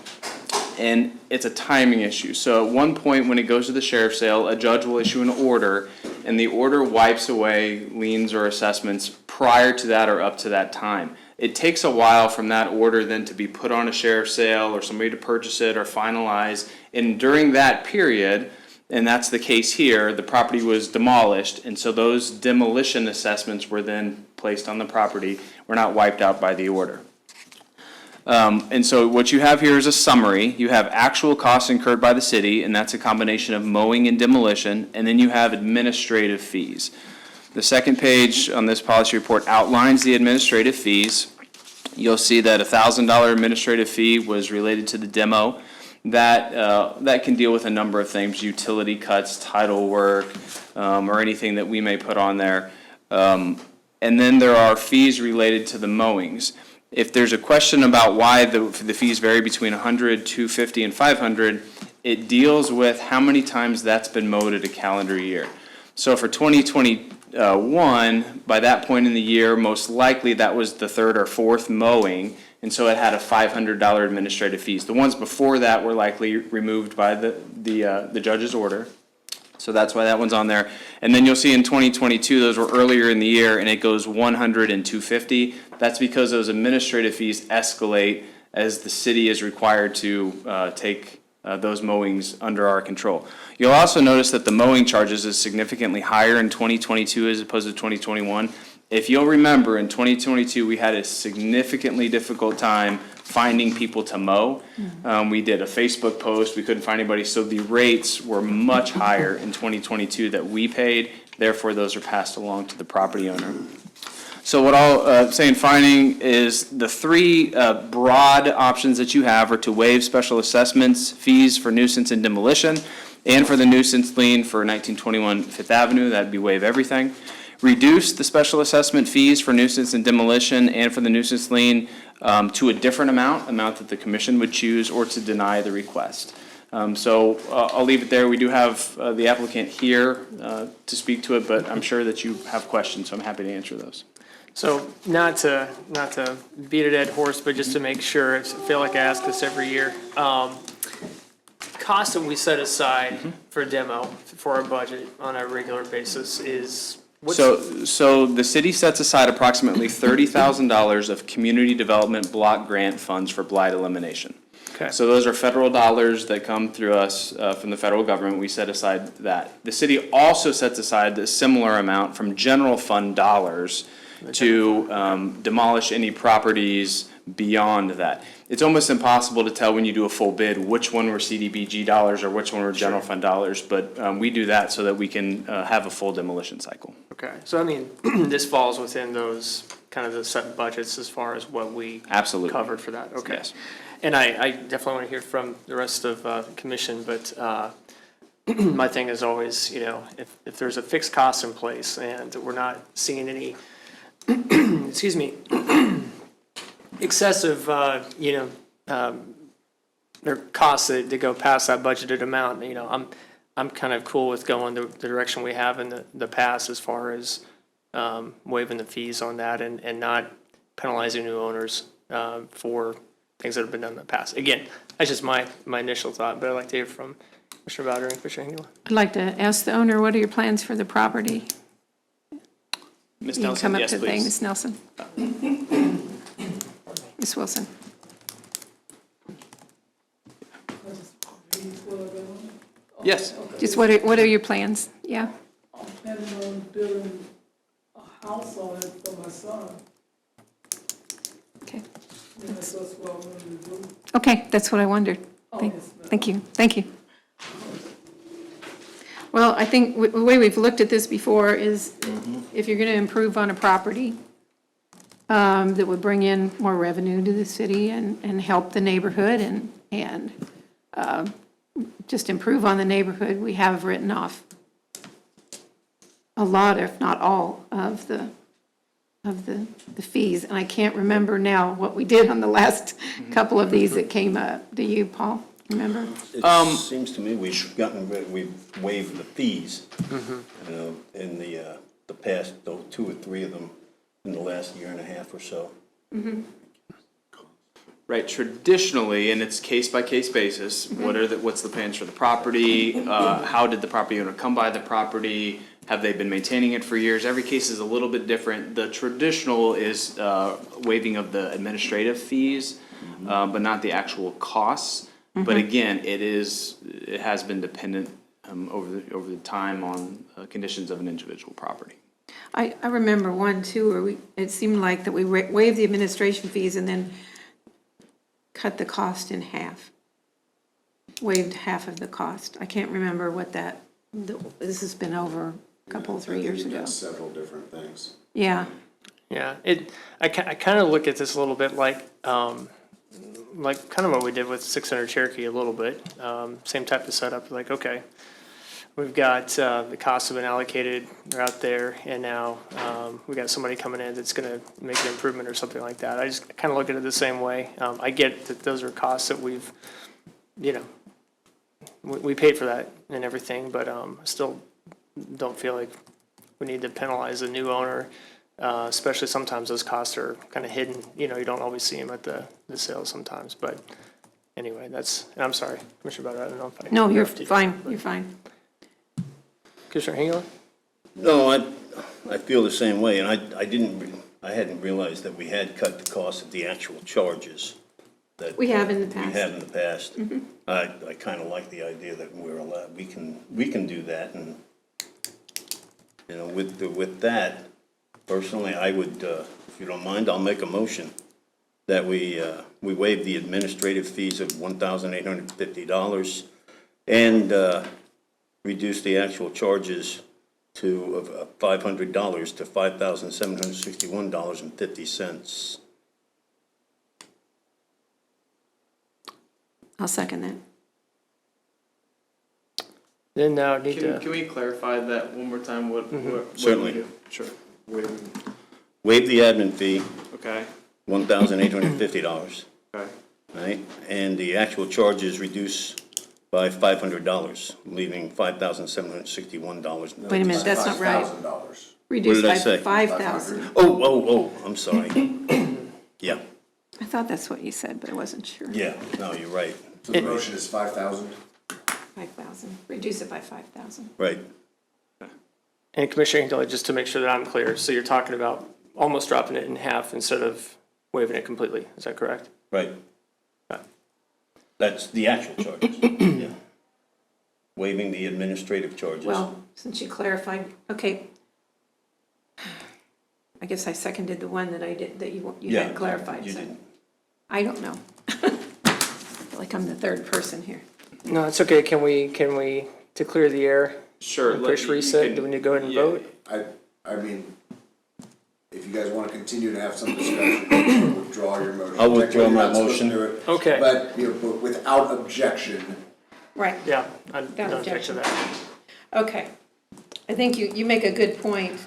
and it's a timing issue. So at one point when it goes to the sheriff's sale, a judge will issue an order, and the order wipes away liens or assessments prior to that or up to that time. It takes a while from that order then to be put on a sheriff's sale or somebody to purchase it or finalize. And during that period, and that's the case here, the property was demolished, and so those demolition assessments were then placed on the property, were not wiped out by the order. And so what you have here is a summary. You have actual costs incurred by the city, and that's a combination of mowing and demolition, and then you have administrative fees. The second page on this policy report outlines the administrative fees. You'll see that a $1,000 administrative fee was related to the demo. That can deal with a number of things, utility cuts, title work, or anything that we may put on there. And then there are fees related to the mowings. If there's a question about why the fees vary between $100, $250, and $500, it deals with how many times that's been mowed at a calendar year. So for 2021, by that point in the year, most likely that was the third or fourth mowing, and so it had a $500 administrative fees. The ones before that were likely removed by the judge's order. So that's why that one's on there. And then you'll see in 2022, those were earlier in the year, and it goes $100 and $250. That's because those administrative fees escalate as the city is required to take those mowings under our control. You'll also notice that the mowing charges is significantly higher in 2022 as opposed to 2021. If you'll remember, in 2022, we had a significantly difficult time finding people to mow. We did a Facebook post, we couldn't find anybody, so the rates were much higher in 2022 that we paid, therefore those are passed along to the property owner. So what I'll say in finding is the three broad options that you have are to waive special assessments, fees for nuisance and demolition, and for the nuisance lien for 1921 Fifth Avenue, that'd be waive everything. Reduce the special assessment fees for nuisance and demolition and for the nuisance lien to a different amount that the commission would choose, or to deny the request. So I'll leave it there. We do have the applicant here to speak to it, but I'm sure that you have questions, so I'm happy to answer those. So not to beat a dead horse, but just to make sure, I feel like I ask this every year. Cost that we set aside for demo for our budget on a regular basis is what's? So the city sets aside approximately $30,000 of community development block grant funds for blight elimination. Okay. So those are federal dollars that come through us from the federal government. We set aside that. The city also sets aside a similar amount from general fund dollars to demolish any properties beyond that. It's almost impossible to tell when you do a full bid which one were CDBG dollars or which one were general fund dollars, but we do that so that we can have a full demolition cycle. Okay, so I mean, this falls within those kind of the set budgets as far as what we Absolutely covered for that, okay. Yes. And I definitely want to hear from the rest of the commission, but my thing is always, you know, if there's a fixed cost in place and we're not seeing any, excuse me, excessive, there are costs that go past that budgeted amount, I'm kind of cool with going the direction we have in the past as far as waiving the fees on that and not penalizing new owners for things that have been done in the past. Again, that's just my initial thought, but I'd like to hear from Mr. Bowder and Commissioner Hengler. I'd like to ask the owner, what are your plans for the property? Ms. You can come Nelson, up yes, to the thing, please. Ms. Nelson. Ms. Wilson. Yes. Just what are your plans? Yeah, I'm planning on building a house on it for my son. okay. That's what I wanted to do. Okay, that's what I wondered. Thank thank you. Well, I think the way we've looked at this before is if you're gonna improve on a property that would bring in more revenue to the city and help the neighborhood and just improve on the neighborhood, we have written off a lot, if not all, of the fees. And I can't remember now what we did on the last couple of these that came up. Do you, Paul, remember? It seems to me we've waived the fees, in the past, though, 2 or 3 of them in the last year and a half or so. Right, traditionally, and it's case-by-case basis, what's the plans for the property? How did the property owner come by the property? Have they been maintaining it for years? Every case is a little bit different. The traditional is waiving of the administrative fees, but not the actual costs. But again, it has been dependent over the time on conditions of an individual property. I remember one too, where it seemed like that we waived the administration fees and then cut the cost in half. Waived half of the cost. I can't remember what this has been over a couple, 3 years ago. Several different things. Yeah, Yeah, I kind of look at this a little bit like kind of what we did with 600 Cherokee a little bit. Same type of setup, like, okay, we've got the costs have been allocated, they're out there, and now we got somebody coming in that's going to make an improvement or something like that. I just kind of look at it the same way. I get that those are costs that we paid for that and everything, but still don't feel like we need to penalize the new owner, especially sometimes those costs are kind of hidden. You don't always see them at the sales sometimes, but anyway, and I'm sorry, Commissioner Bowder, I don't know if I. no, you're interrupted you, fine, but- you're fine. Commissioner Hengler? No, I feel the same way, and I hadn't realized that we had cut the cost of the actual charges. That We have in the past. We have in the past. I kind of like the idea that we're allowed, we can do that, and, with that, personally, I would, if you don't mind, I'll make a motion that we waive the administrative fees of $1,850 and reduce the actual charges of $500 to $5,761.50. I'll second that. Then need to. Can we clarify that one more time? What Certainly. do we do? Sure. Waive the admin fee, Okay, $1,850, okay. right? And the actual charges reduce by $500, leaving $5,761. Wait a minute, that's not right. $5,000. Reduced did I by say? 5,000. Oh, I'm sorry. Yeah, I thought that's what you said, but I wasn't sure. yeah, no, you're right, So the motion is 5,000? 5,000, reduce it by 5,000. right. And Commissioner Hengler, just to make sure that I'm clear, so you're talking about almost dropping it in half instead of waiving it completely, is that correct? Right. Okay. That's the actual charges, yeah. Waiving the administrative charges. Well, since you clarified, okay. I guess I seconded the one that I did, that you Yeah, had clarified. you so didn't. I don't know. I feel like I'm the third person here. No, it's okay, can we, to clear the air, Sure. push reset, do we need to go ahead and vote? I mean, if you guys want to continue to have some discussion, withdraw your motion. I'll withdraw Technically, my you're not supposed to motion. do it, Okay. But, but without objection, Right. Yeah, I Got don't object to objection. that. Okay. I think you make a good point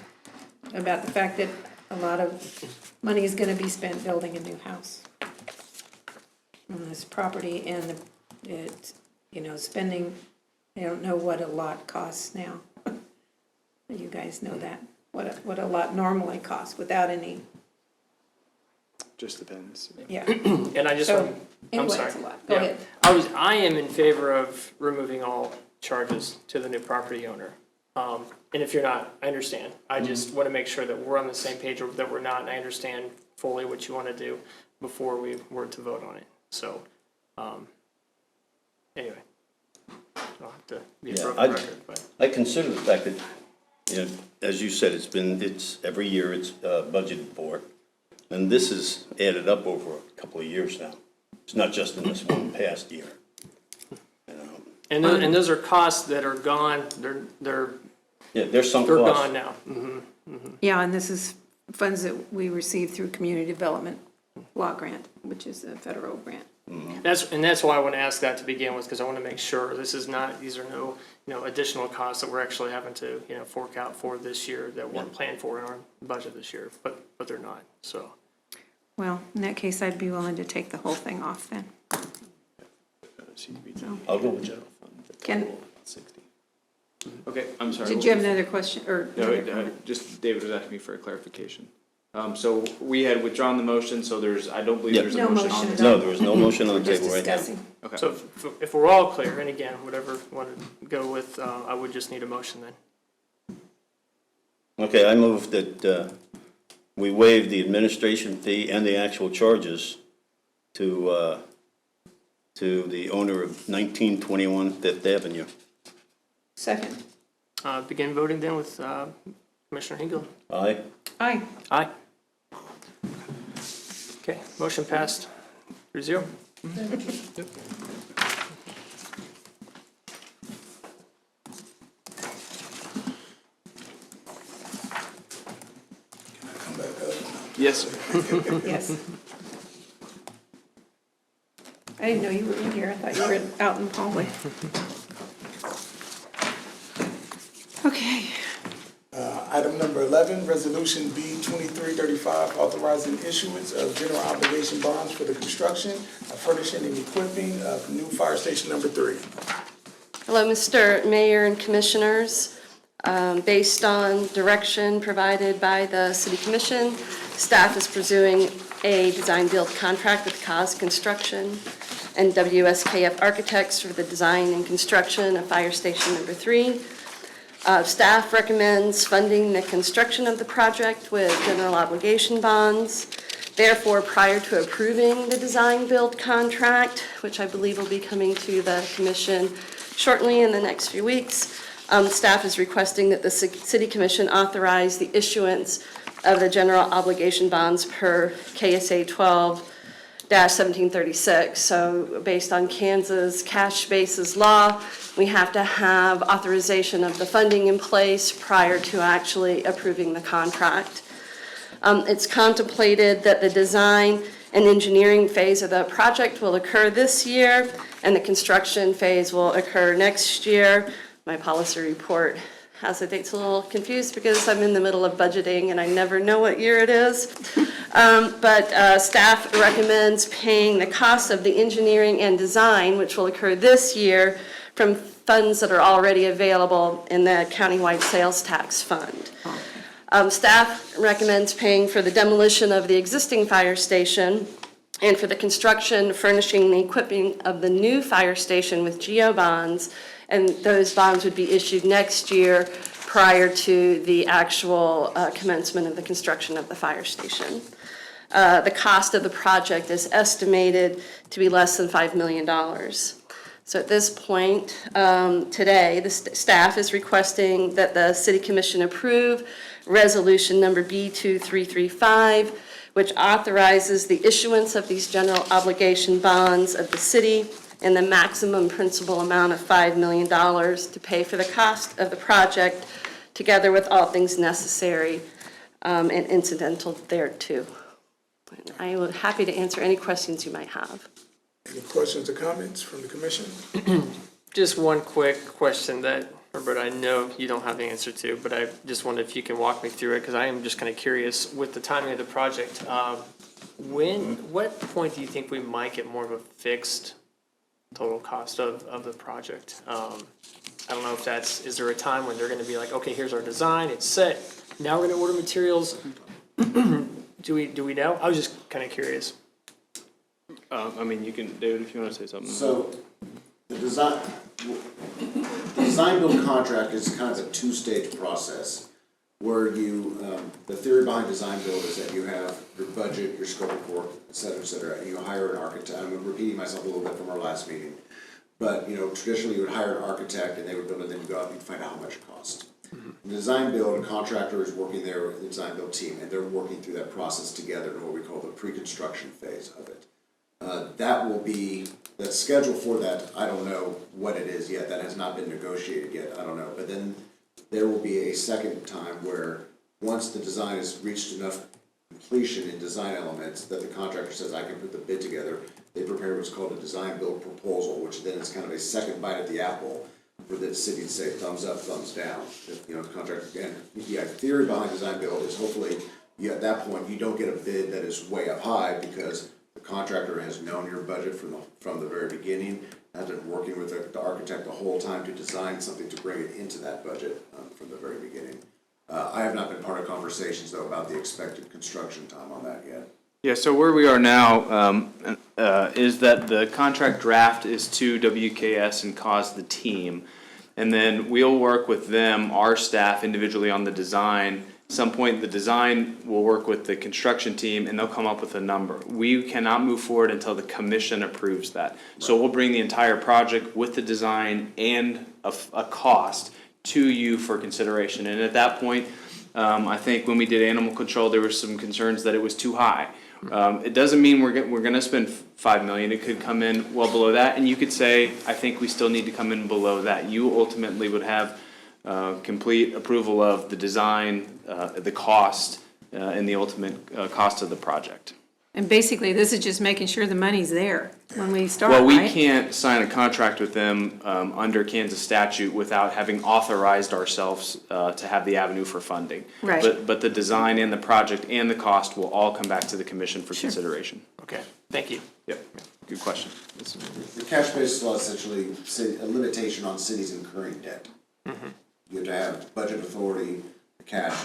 about the fact that a lot of money is gonna be spent building a new house on this property, and it, you know, spending, I don't know what a lot costs now. You guys know that, what a lot normally costs without any, Just depends. yeah. And I just So, want, I'm anyway, sorry. it's a lot. Go Yeah. ahead. I am in favor of removing all charges to the new property owner. And if you're not, I understand. I just want to make sure that we're on the same page or that we're not, and I understand fully what you want to do before we were to vote on it. So, anyway. I'll have to be a Yeah, broken record, but. I consider the fact that, you know, as you said, it's every year it's budgeted for. And this is added up over a couple of years now. It's not just in this one past year. And those are costs that are gone, they're Yeah, there's some they're costs. gone now. Yeah, and this is funds that we received through Community Development Block Grant, which is a federal grant. That's why I want to ask that to begin with, because I want to make sure these are no, additional costs that we're actually having to, fork out for this year that weren't planned for in our budget this year, but they're not, so. Well, in that case, I'd be willing to take the whole thing off then. I'll go with general fund. Ken, Okay, I'm sorry. did you have another question, or? No, just David was asking me for a clarification. So we had withdrawn the motion, so I don't believe Yeah. there's a No motion on motion. the No, there was no motion on the Just table right now. discussing. Okay. So if we're all clear, and again, whatever you want to go with, I would just need a motion then. Okay, I move that we waive the administration fee and the actual charges to the owner of 1921 Fifth Avenue. Second. Begin voting then with Commissioner Hinkle. Aye? Aye. Aye. Okay, motion passed 3-0. Come back up. Yes, sir. Yes. I didn't know you were in here. I thought you were out in the hallway. Okay. Item number 11, Resolution B 2335, authorizing issuance of general obligation bonds for the construction, furnishing and equipping of new fire station number 3. Hello, Mr. Mayor and Commissioners. Based on direction provided by the City Commission, staff is pursuing a design-build contract with Cos Construction and WSKF Architects for the design and construction of Fire Station number 3. Staff recommends funding the construction of the project with general obligation bonds. Therefore, prior to approving the design-build contract, which I believe will be coming to the Commission shortly in the next few weeks, staff is requesting that the City Commission authorize the issuance of the general obligation bonds per KSA 12-1736. So based on Kansas cash basis law, we have to have authorization of the funding in place prior to actually approving the contract. It's contemplated that the design and engineering phase of the project will occur this year, and the construction phase will occur next year. My policy report has the dates a little confused because I'm in the middle of budgeting and I never know what year it is. But staff recommends paying the cost of the engineering and design, which will occur this year, from funds that are already available in the countywide sales tax fund. Staff recommends paying for the demolition of the existing fire station and for the construction, furnishing, and equipping of the new fire station with GO bonds, and those bonds would be issued next year prior to the actual commencement of the construction of the fire station. The cost of the project is estimated to be less than $5 million. So at this point, today, the staff is requesting that the City Commission approve Resolution number B2335, which authorizes the issuance of these general obligation bonds of the city in the maximum principal amount of $5 million to pay for the cost of the project, together with all things necessary and incidental thereto. I am happy to answer any questions you might have. Any questions or comments from the commission? Just one quick question that Herbert, I know you don't have the answer to, but I just wondered if you can walk me through it, because I am just kind of curious with the timing of the project. What point do you think we might get more of a fixed total cost of the project? I don't know if is there a time when they're gonna be like, okay, here's our design, it's set, now we're gonna order materials? Do we know? I was just kind of curious. I mean, you can, David, if you want to say something. So, the design build contract is kind of a two-stage process, where the theory behind design build is that you have your budget, your scope of work, et cetera, and you hire an architect. I'm repeating myself a little bit from our last meeting, but, traditionally you would hire an architect and they would build it, then you go out and find out how much it costs. The design build, a contractor is working there with the design build team, and they're working through that process together in what we call the pre-construction phase of it. The schedule for that, I don't know what it is yet, that has not been negotiated yet, I don't know. But then there will be a second time where, once the design has reached enough completion in design elements, that the contractor says, I can put the bid together, they prepare what's called a design build proposal, which then is kind of a second bite at the apple for the city to say thumbs up, thumbs down. If, the contractor, again, theory behind design build is hopefully, at that point, you don't get a bid that is way up high, because the contractor has known your budget from the very beginning, has been working with the architect the whole time to design something to bring it into that budget from the very beginning. I have not been part of conversations, though, about the expected construction time on that yet. Yeah, so where we are now is that the contract draft is to WKS and CAUSE the team. And then we'll work with them, our staff, individually on the design. Some point the design will work with the construction team and they'll come up with a number. We cannot move forward until the commission approves that. So we'll bring the entire project with the design and a cost to you for consideration. And at that point, I think when we did animal control, there were some concerns that it was too high. It doesn't mean we're gonna spend $5 million. It could come in well below that, and you could say, I think we still need to come in below that. You ultimately would have complete approval of the design, the cost, and the ultimate cost of the project. And basically, this is just making sure the money's there when we start, Well, we right? can't sign a contract with them under Kansas statute without having authorized ourselves to have the avenue for funding. Right. But the design and the project and the cost will all come back to the commission for consideration. Okay, thank you. Yep, good question. The cash basis law is essentially a limitation on cities incurring debt. You have to have budget authority, cash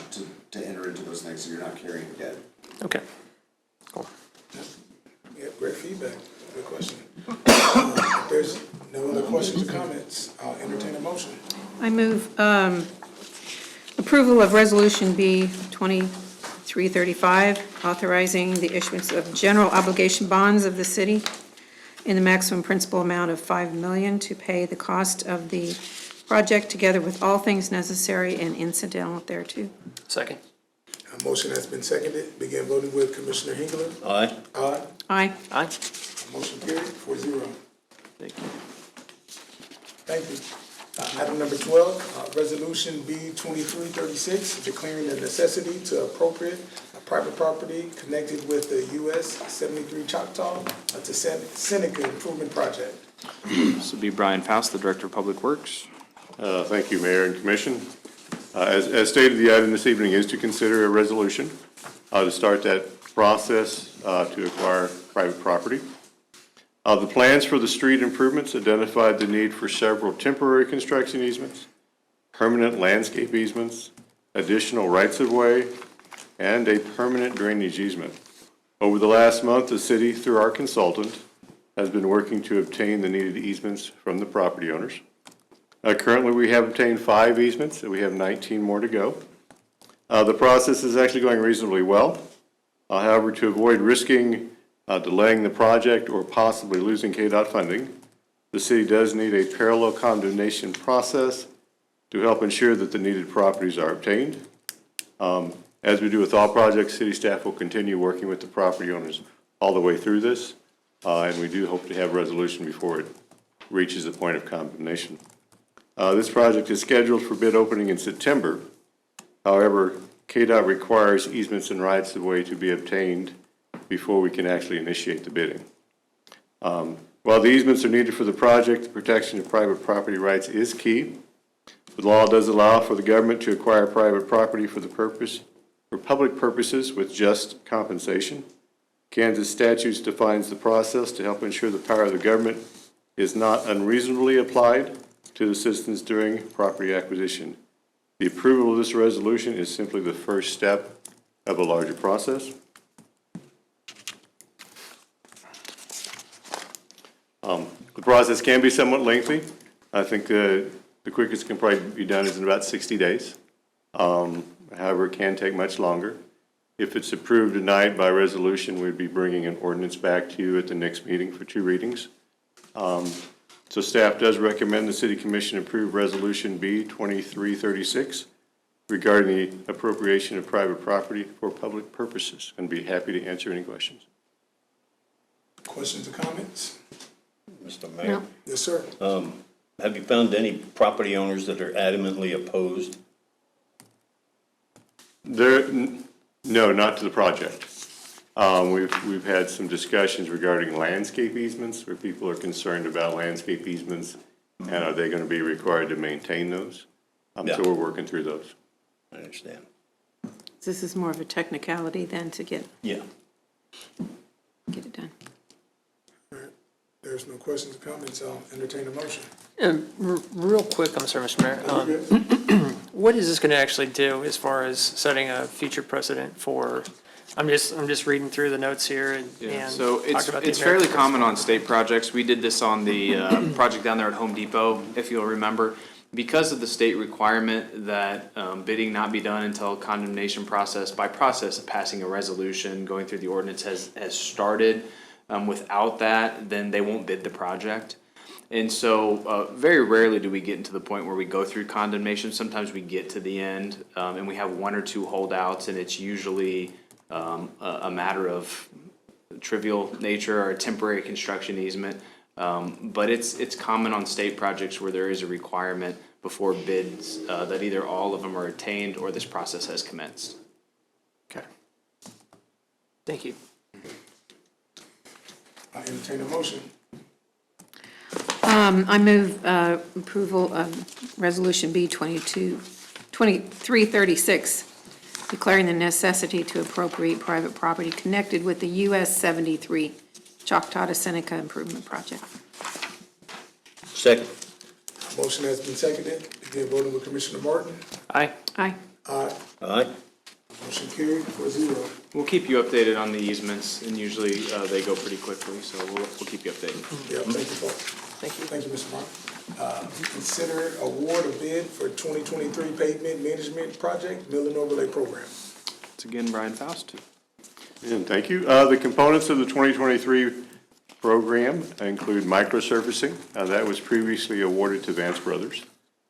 to enter into those things, so you're not carrying debt. Okay, cool. Yeah, great feedback, good question. If there's no other questions or comments, I'll entertain a motion. I move approval of Resolution B 2335, authorizing the issuance of general obligation bonds of the city in the maximum principal amount of $5 million to pay the cost of the project, together with all things necessary and incidental thereto. Second. A motion has been seconded. Begin voting with Commissioner Hinkler. Aye. Aye. Aye. Aye. Motion carried 4-0. Thank you. Thank you. Item number 12, Resolution B 2336, declaring the necessity to appropriate a private property connected with the US 73 Choctaw to Seneca Improvement Project. This will be Brian Faust, the Director of Public Works. Thank you, Mayor and Commission. As stated, the item this evening is to consider a resolution to start that process to acquire private property. The plans for the street improvements identified the need for several temporary construction easements, permanent landscape easements, additional rights-of-way, and a permanent drainage easement. Over the last month, the city, through our consultant, has been working to obtain the needed easements from the property owners. Currently, we have obtained 5 easements, and we have 19 more to go. The process is actually going reasonably well. However, to avoid risking delaying the project or possibly losing KDOT funding, the city does need a parallel condemnation process to help ensure that the needed properties are obtained. As we do with all projects, city staff will continue working with the property owners all the way through this, and we do hope to have resolution before it reaches the point of condemnation. This project is scheduled for bid opening in September. However, KDOT requires easements and rights of way to be obtained before we can actually initiate the bidding. While the easements are needed for the project, the protection of private property rights is key. The law does allow for the government to acquire private property for public purposes with just compensation. Kansas statutes defines the process to help ensure the power of the government is not unreasonably applied to the citizens during property acquisition. The approval of this resolution is simply the first step of a larger process. The process can be somewhat lengthy. I think the quickest can probably be done is in about 60 days. However, it can take much longer. If it's approved tonight by resolution, we'd be bringing an ordinance back to you at the next meeting for 2 readings. So staff does recommend the City Commission approve Resolution B 2336 regarding the appropriation of private property for public purposes, and be happy to answer any questions. Questions or comments? Mr. Mayor? No. Yes, sir. Have you found any property owners that are adamantly opposed? No, not to the project. We've had some discussions regarding landscape easements, where people are concerned about landscape easements, and are they going to be required to maintain those? Yeah. So we're working through those. I understand. This is more of a technicality than to get Yeah. it done. There's no questions or comments, I'll entertain a motion. Real quick, I'm sorry, Mr. Mayor. Are you good? What is this going to actually do as far as setting a future precedent for, I'm just reading through the notes here and So talking about the it's fairly American common on state projects. We did this on the project down there at Home Depot, if you'll remember. Because of the state requirement that bidding not be done until condemnation process, by process of passing a resolution, going through the ordinance has started. Without that, then they won't bid the project. And so very rarely do we get into the point where we go through condemnation. Sometimes we get to the end and we have 1 or 2 holdouts, and it's usually a matter of trivial nature or a temporary construction easement. But it's common on state projects where there is a requirement before bids that either all of them are attained or this process has commenced. Okay. Thank you. I entertain a motion. I move approval of Resolution B 2336, declaring the necessity to appropriate private property connected with the US 73 Choctaw to Seneca Improvement Project. Second. Motion has been seconded. Begin voting with Commissioner Martin. Aye. Aye. Aye. Aye. Motion carried 4-0. We'll keep you updated on the easements, and usually they go pretty quickly, so we'll keep you updated. Yeah, thank you, Paul. Thank you. Thank you, Mr. Martin. Consider award of bid for 2023 pavement management project, mill and overlay program. It's again Brian Faust. And thank you. The components of the 2023 program include microsurfacing. That was previously awarded to Vance Brothers.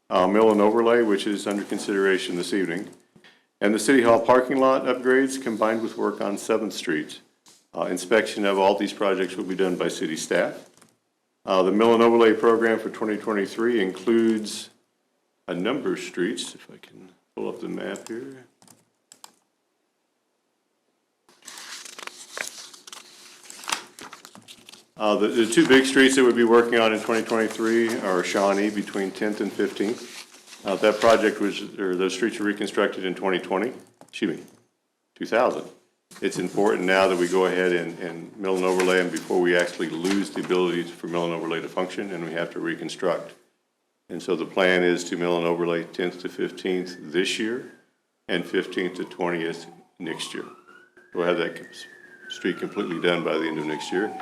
Mill and overlay, which is under consideration this evening. And the City Hall parking lot upgrades combined with work on 7th Street. Inspection of all these projects will be done by city staff. The mill and overlay program for 2023 includes a number of streets, if I can pull up the map here. The 2 big streets that we'll be working on in 2023 are Shawnee between 10th and 15th. That project those streets were reconstructed in 2000. It's important now that we go ahead and mill and overlay them before we actually lose the ability for mill and overlay to function, and we have to reconstruct. And so the plan is to mill and overlay 10th to 15th this year and 15th to 20th next year. We'll have that street completely done by the end of next year.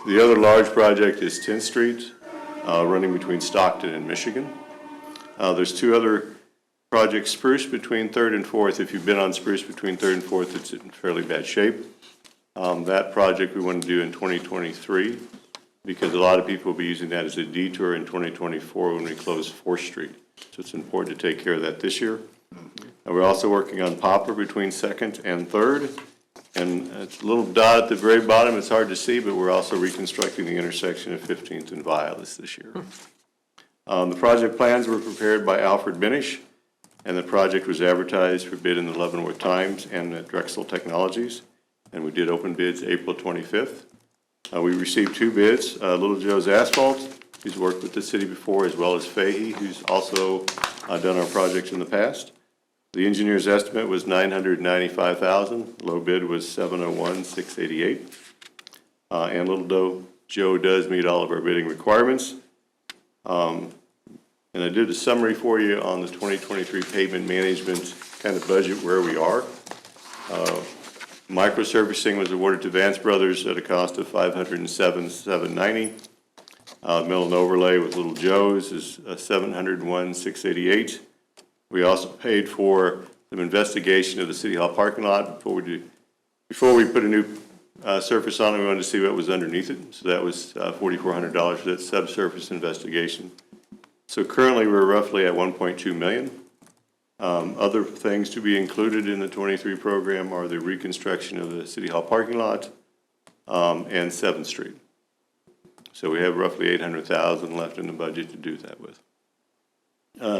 The other large project is 10th Street, running between Stockton and Michigan. There's 2 other projects, Spruce between 3rd and 4th. If you've been on Spruce between 3rd and 4th, it's in fairly bad shape. That project we want to do in 2023 because a lot of people will be using that as a detour in 2024 when we close 4th Street. So it's important to take care of that this year. And we're also working on Poplar between 2nd and 3rd. And it's a little dot at the very bottom. It's hard to see, but we're also reconstructing the intersection of 15th and Violas this year. The project plans were prepared by Alfred Benish, and the project was advertised for bid in the Leavenworth Times and at Drexel Technologies. And we did open bids April 25th. We received 2 bids, Little Joe's Asphalt who's worked with the city before, as well as Fahey, who's also done our projects in the past. The engineer's estimate was $995,000. Low bid was $701,688. And Little Joe does meet all of our bidding requirements. And I did a summary for you on the 2023 pavement management kind of budget where we are. Microservicing was awarded to Vance Brothers at a cost of $507,790. Mill and overlay with Little Joe's is $701,688. We also paid for some investigation of the City Hall parking lot before we put a new surface on it. We wanted to see what was underneath it, so that was $4,400 for that subsurface investigation. So currently, we're roughly at $1.2 million. Other things to be included in the 23 program are the reconstruction of the City Hall parking lot and 7th Street. So we have roughly $800,000 left in the budget to do that with.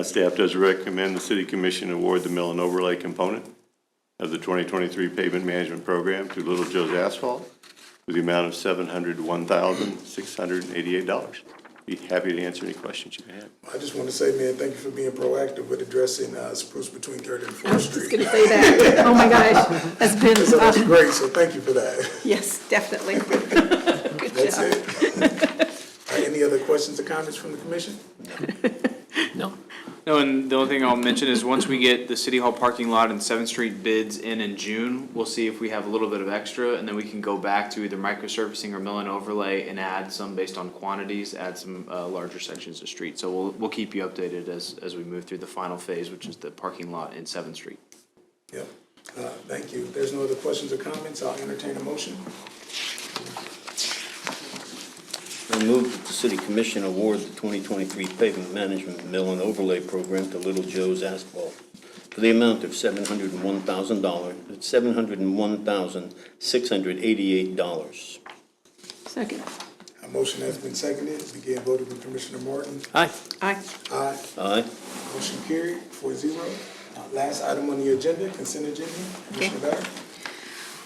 Staff does recommend the City Commission award the mill and overlay component of the 2023 pavement management program to Little Joe's Asphalt with the amount of $701,688. Be happy to answer any questions you may have. I just want to say, man, thank you for being proactive with addressing spruce between 3rd and 4th Street. I was just going to say that. Oh, my gosh, that's been, So that's great, so thank you for that. yes, definitely. Good That's job. it. All right, any other questions or comments from the commission? No. No, and the only thing I'll mention is once we get the City Hall parking lot and 7th Street bids in June, we'll see if we have a little bit of extra, and then we can go back to either microsurfacing or mill and overlay and add some based on quantities, add some larger sections of street. So we'll keep you updated as we move through the final phase, which is the parking lot in 7th Street. Yep. Thank you. If there's no other questions or comments, I'll entertain a motion. I move that the City Commission award the 2023 pavement management mill and overlay program to Little Joe's Asphalt for the amount of $701,688. Second. A motion has been seconded. Begin voting with Commissioner Martin. Aye. Aye. Aye. Aye. Motion carried, 4-0. Last item on the agenda, consent agenda. Commissioner Barrett.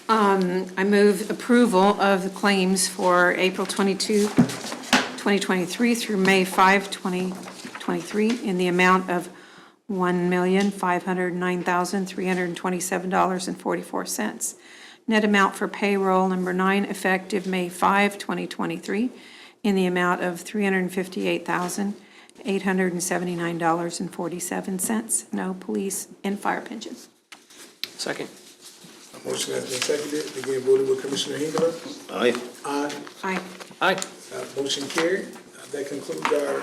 I move approval of the claims for April 22, 2023 through May 5, 2023 in the amount of $1,509,327.44. Net amount for payroll number 9 effective May 5, 2023 in the amount of $358,879.47. No police and fire pensions. Second. A motion has been seconded. Begin voting with Commissioner Hengler. Aye. Aye. Aye. Aye. Motion carried. That concludes our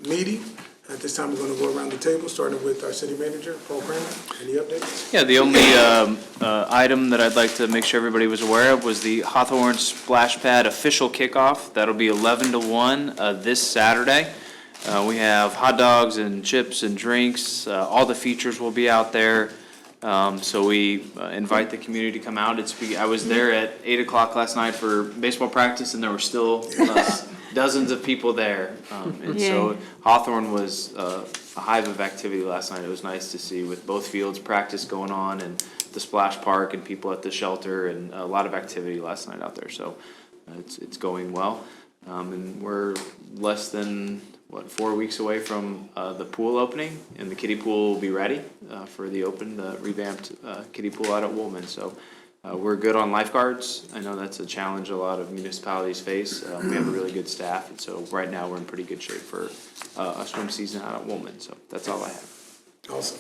meeting. At this time, we're going to go around the table, starting with our city manager, Paul Kramer. Any updates? Yeah, the only item that I'd like to make sure everybody was aware of was the Hawthorne Splash Pad official kickoff. That'll be 11 to 1 this Saturday. We have hot dogs and chips and drinks. All the features will be out there. So we invite the community to come out. I was there at 8 o'clock last night for baseball practice, and there were still dozens of people there. And so Hawthorne was a hive of activity last night. It was nice to see with both fields practice going on and the splash park and people at the shelter, and a lot of activity last night out there. So it's going well. And we're less than 4 weeks away from the pool opening, and the kiddie pool will be ready for the revamped kiddie pool out at Woolman. So we're good on lifeguards. I know that's a challenge a lot of municipalities face. We have a really good staff, and so right now we're in pretty good shape for a swim season out at Woolman. So that's all I have. Awesome.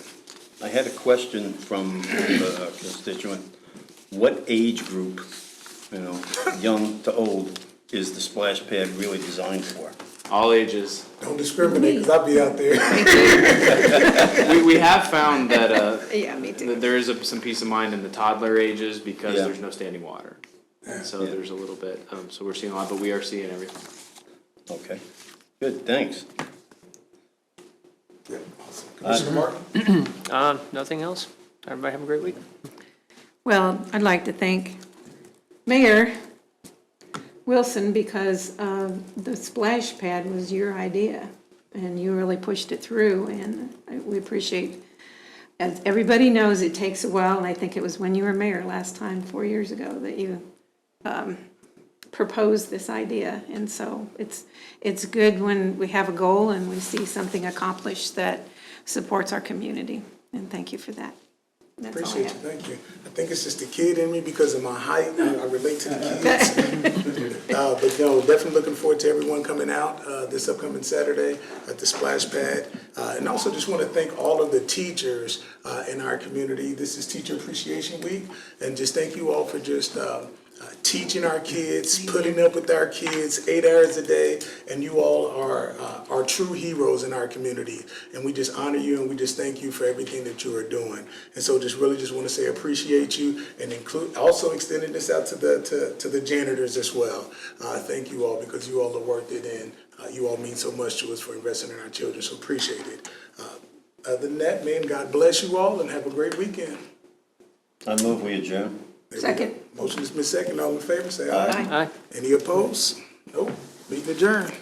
I had a question from a constituent. What age group, young to old, is the splash pad really designed for? All ages. Don't discriminate, because I'll be out there. We have found that Yeah, me too. that there is some peace of mind in the toddler ages because Yeah. there's no standing water. And so there's a little bit, so we're seeing a lot, but we are seeing everything. Okay, good, thanks. Yeah, awesome. Commissioner Martin? Nothing else? Everybody have a great week. Well, I'd like to thank Mayor Wilson, because the splash pad was your idea, and you really pushed it through, and we appreciate, as everybody knows, it takes a while, and I think it was when you were mayor last time, 4 years ago, that you proposed this idea. And so it's good when we have a goal and we see something accomplished that supports our community. And thank you for that. That's all I Appreciate you, have. thank you. I think it's just the kid in me because of my height, I relate to the kids. But no, definitely looking forward to everyone coming out this upcoming Saturday at the Splash Pad. And also just want to thank all of the teachers in our community. This is Teacher Appreciation Week, and just thank you all for just teaching our kids, putting up with our kids 8 hours a day, and you all are true heroes in our community. And we just honor you and we just thank you for everything that you are doing. And so just really just want to say appreciate you, and include also extending this out to the janitors as well. Thank you all, because you all have worked it in. You all mean so much to us for investing in our children, so appreciate it. Other than that, man, God bless you all and have a great weekend. I move we adjourn. Second. Motion is made second. All in favor, say aye. Aye. Any opposed? Nope. Meeting adjourned.